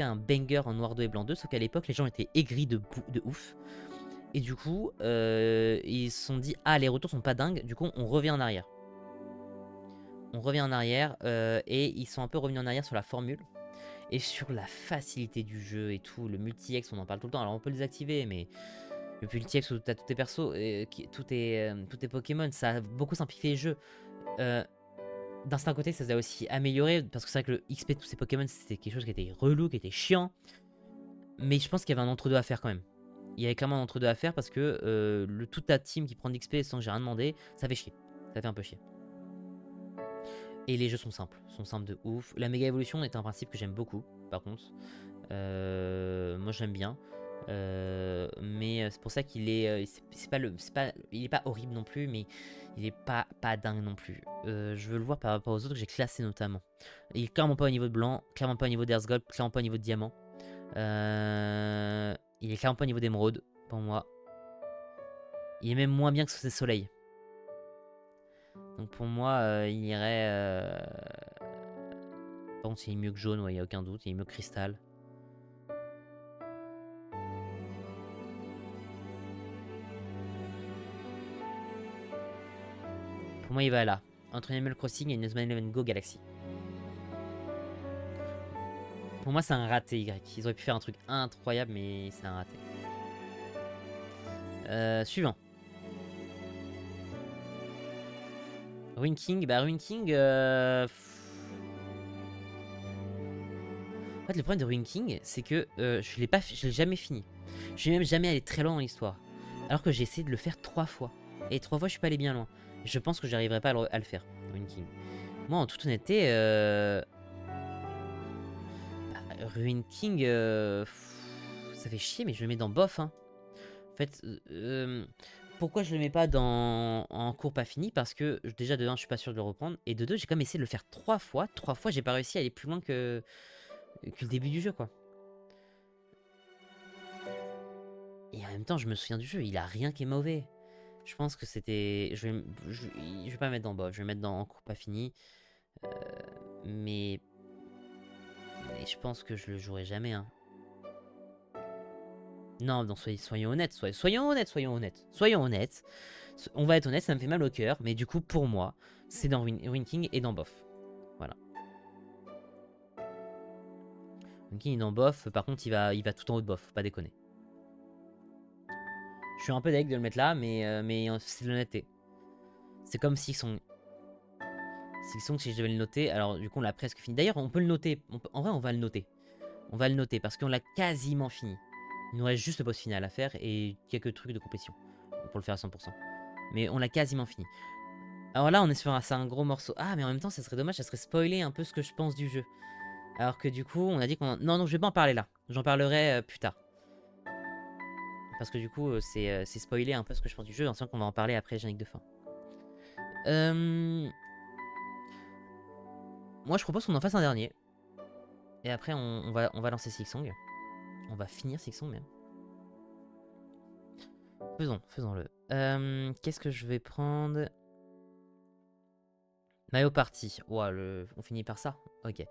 un banger en noir 2 et blanc 2, sauf qu'à l'époque les gens étaient aigris de ouf. Et du coup, ils se sont dit ah les retours sont pas dingues, du coup on revient en arrière. Et ils sont un peu revenus en arrière sur la formule. Et sur la facilité du jeu et tout, le multi-X on en parle tout le temps, alors on peut le désactiver mais le multi-X où t'as tous tes persos, tous tes Pokémon, ça a beaucoup simplifié le jeu. D'un certain côté, ça s'est aussi amélioré, parce que c'est vrai que le XP de tous ces Pokémon, c'était quelque chose qui était relou, qui était chiant. Mais je pense qu'il y avait un entre-deux à faire quand même. Il y avait clairement un entre-deux à faire, parce que toute ta team qui prend de l'XP sans que j'ai rien demandé, ça fait chier. Ça fait un peu chier. Et les jeux sont simples de ouf. La méga évolution est un principe que j'aime beaucoup, par contre. Moi j'aime bien. Mais c'est pour ça qu'il est, il est pas horrible non plus, mais il est pas dingue non plus. Je veux le voir par rapport aux autres que j'ai classés notamment. Il est clairement pas au niveau de blanc, clairement pas au niveau d'Earth Gold, clairement pas au niveau de diamant. Il est clairement pas au niveau d'émeraude pour moi. Il est même moins bien que sous soleil. Donc pour moi, il irait. Par contre, il est mieux que jaune, il n'y a aucun doute. Il est mieux que cristal. Pour moi, il va là. Entre Animal Crossing et Nuzman Eleven Go Galaxy. Pour moi, c'est un raté, Y. Ils auraient pu faire un truc incroyable, mais c'est un raté. Suivant. Ruin King. Bah, Ruin King. En fait, le problème de Ruin King, c'est que je l'ai jamais fini. Je suis même jamais allé très loin dans l'histoire. Alors que j'ai essayé de le faire 3 fois. Et 3 fois, je suis pas allé bien loin. Je pense que j'arriverai pas à le faire, Ruin King. Moi, en toute honnêteté, Ruin King, ça fait chier, mais je le mets dans bof. Hein. En fait, pourquoi je le mets pas en cours pas fini? Parce que déjà de 1, je suis pas sûr de le reprendre. Et de 2, j'ai quand même essayé de le faire 3 fois. 3 fois, j'ai pas réussi à aller plus loin que le début du jeu, quoi. Et en même temps, je me souviens du jeu, il a rien qui est mauvais. Je pense que c'était... Je vais pas mettre dans bof, je vais mettre dans en cours pas fini. Mais je pense que je le jouerai jamais, hein. Non, non, soyons honnêtes, soyons honnêtes. On va être honnête, ça me fait mal au cœur, mais du coup, pour moi, c'est dans Ruin King et dans bof. Voilà. Ruin King est dans bof, par contre, il va tout en haut de bof, faut pas déconner. Je suis un peu deg de le mettre là, mais c'est de l'honnêteté. C'est comme Silksong. Silksong, si je devais le noter, alors du coup, on l'a presque fini. D'ailleurs, on peut le noter. En vrai, on va le noter. On va le noter parce qu'on l'a quasiment fini. Il nous reste juste le boss final à faire et quelques trucs de complétion pour le faire à 100%. Mais on l'a quasiment fini. Alors là, on est sur un gros morceau. Ah, mais en même temps, ça serait dommage, ça serait spoiler un peu ce que je pense du jeu. Alors que du coup, on a dit qu'on... Non, je vais pas en parler là. J'en parlerai plus tard. Parce que du coup, c'est spoiler un peu ce que je pense du jeu, en sachant qu'on va en parler après générique de fin. Moi, je propose qu'on en fasse un dernier. Et après, on va lancer Silksong. On va finir Silksong même. Faisons-le. Qu'est-ce que je vais prendre? Mario Party. Wow, on finit par ça. Ok.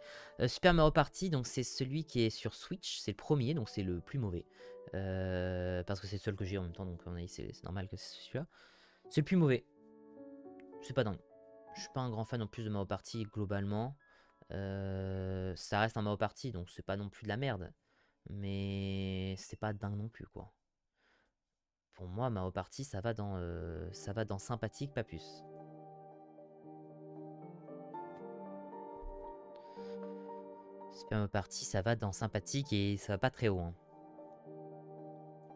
Super Mario Party, donc c'est celui qui est sur Switch. C'est le premier, donc c'est le plus mauvais. Parce que c'est le seul que j'ai en même temps, donc c'est normal que c'est celui-là. C'est le plus mauvais. C'est pas dingue. Je suis pas un grand fan en plus de Mario Party globalement. Ça reste un Mario Party, donc c'est pas non plus de la merde. Mais c'est pas dingue non plus, quoi. Pour moi, Mario Party, ça va dans sympathique, pas plus. Super Mario Party, ça va dans sympathique et ça va pas très haut. Hein.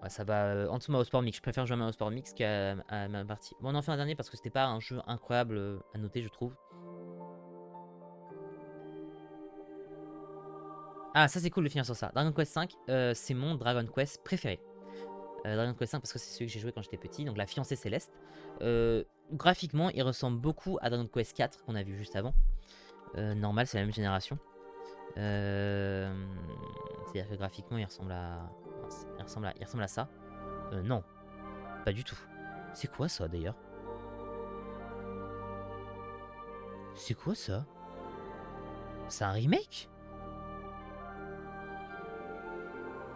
Ouais, ça va en dessous de Mario Sport Mix. Je préfère jouer à Mario Sport Mix qu'à Mario Party. Bon, on en fait un dernier parce que c'était pas un jeu incroyable à noter, je trouve. Ah, ça c'est cool de finir sur ça. Dragon Quest 5, c'est mon Dragon Quest préféré. Dragon Quest 5 parce que c'est celui que j'ai joué quand j'étais petit, donc la fiancée céleste. Graphiquement, il ressemble beaucoup à Dragon Quest 4 qu'on a vu juste avant. Normal, c'est la même génération. C'est-à-dire que graphiquement, il ressemble à ça. Non, pas du tout. C'est quoi ça d'ailleurs? C'est quoi ça? C'est un remake?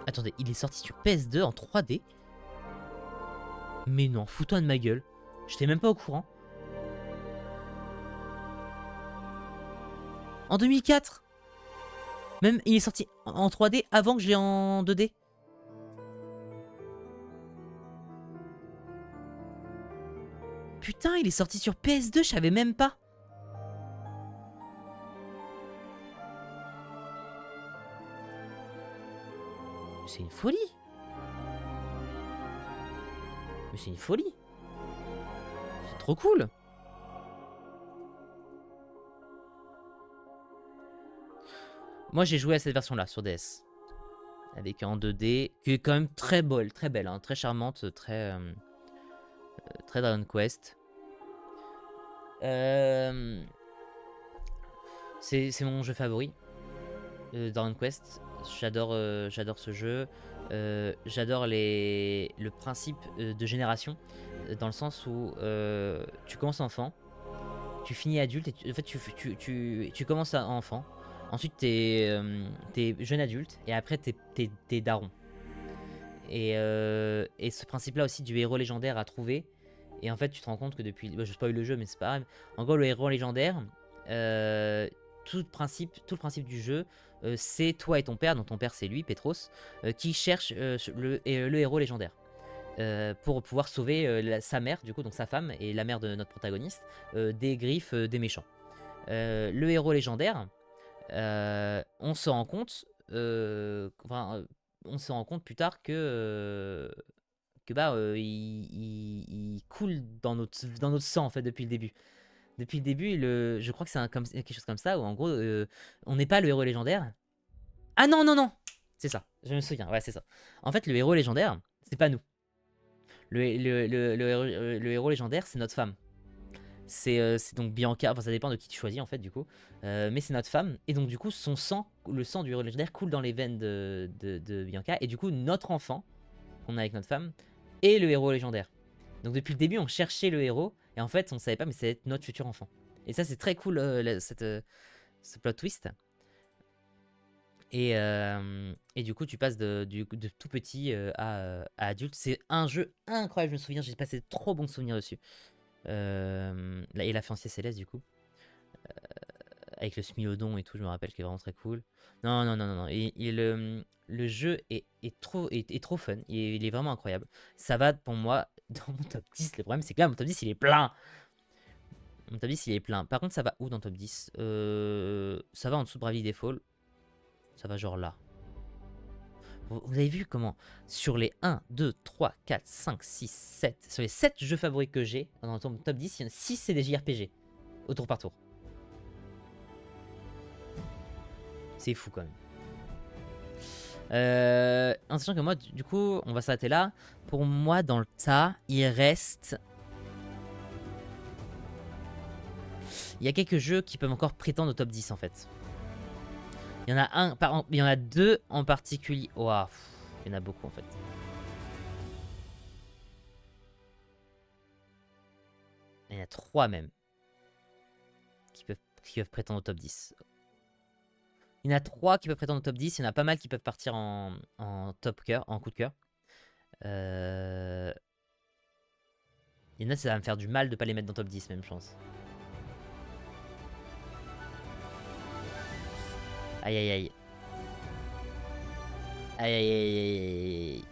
Attendez, il est sorti sur PS2 en 3D? Mais non, fous-toi de ma gueule. J'étais même pas au courant. En 2004? Même, il est sorti en 3D avant que j'ai en 2D. Putain, il est sorti sur PS2, je savais même pas. C'est une folie. Mais c'est une folie. C'est trop cool. Moi, j'ai joué à cette version-là sur DS. Avec en 2D, qui est quand même très belle, hein, très charmante, très Dragon Quest. C'est mon jeu favori. Dragon Quest. J'adore ce jeu. J'adore le principe de génération. Dans le sens où tu commences enfant, tu finis adulte, et en fait tu commences enfant. Ensuite t'es jeune adulte, et après t'es daron. Et ce principe-là aussi du héros légendaire à trouver. Et en fait, tu te rends compte que depuis... Bah, je spoil le jeu, mais c'est pas grave. En gros, le héros légendaire, tout le principe du jeu, c'est toi et ton père, donc ton père c'est lui, Petros, qui cherche le héros légendaire. Pour pouvoir sauver sa mère, du coup, donc sa femme, et la mère de notre protagoniste, des griffes des méchants. Le héros légendaire, on se rend compte... on se rend compte plus tard que il coule dans notre sang en fait depuis le début. Depuis le début, je crois que c'est quelque chose comme ça où en gros on n'est pas le héros légendaire. Ah non, non, non. C'est ça, je me souviens, ouais, c'est ça. En fait, le héros légendaire, c'est pas nous. Le héros légendaire, c'est notre femme. C'est donc Bianca, enfin ça dépend de qui tu choisis en fait du coup. Mais c'est notre femme, et donc du coup son sang, le sang du héros légendaire coule dans les veines de Bianca, et du coup notre enfant, qu'on a avec notre femme, est le héros légendaire. Donc depuis le début on cherchait le héros, et en fait on savait pas mais c'est notre futur enfant. Et ça c'est très cool ce plot twist. Et du coup, tu passes de tout petit à adulte. C'est un jeu incroyable, je me souviens, j'ai passé de trop bons souvenirs dessus. Et la fiancée céleste, du coup, avec le smilodon et tout, je me rappelle, qui est vraiment très cool. Non, non, non, non, non. Le jeu est trop fun, il est vraiment incroyable. Ça va pour moi dans mon top 10. Le problème, c'est que là, mon top 10, il est plein. Mon top 10, il est plein. Par contre, ça va où dans le top 10? Ça va en dessous de Bravely Default. Ça va genre là. Vous avez vu comment sur les 1, 2, 3, 4, 5, 6, 7, sur les 7 jeux favoris que j'ai dans le top 10, il y en a 6 c'est des JRPG. Au tour par tour. C'est fou quand même. En sachant que moi, du coup, on va s'arrêter là. Pour moi, dans le tas, il reste... Il y a quelques jeux qui peuvent encore prétendre au top 10 en fait. Il y en a il y en a deux en particulier. Ouah, il y en a beaucoup en fait. Il y en a 3 même. Qui peuvent prétendre au top 10. Il y en a 3 qui peuvent prétendre au top 10. Il y en a pas mal qui peuvent partir en top cœur, en coup de cœur. Il y en a, ça va me faire du mal de pas les mettre dans top 10 même, je pense. Aïe aïe aïe. Aïe aïe aïe aïe aïe.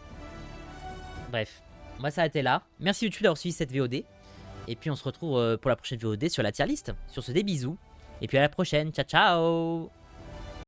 Bref, on va s'arrêter là. Merci YouTube d'avoir suivi cette VOD. Et puis on se retrouve pour la prochaine VOD sur la tier list. Sur ce, des bisous. Et puis à la prochaine. Ciao ciao.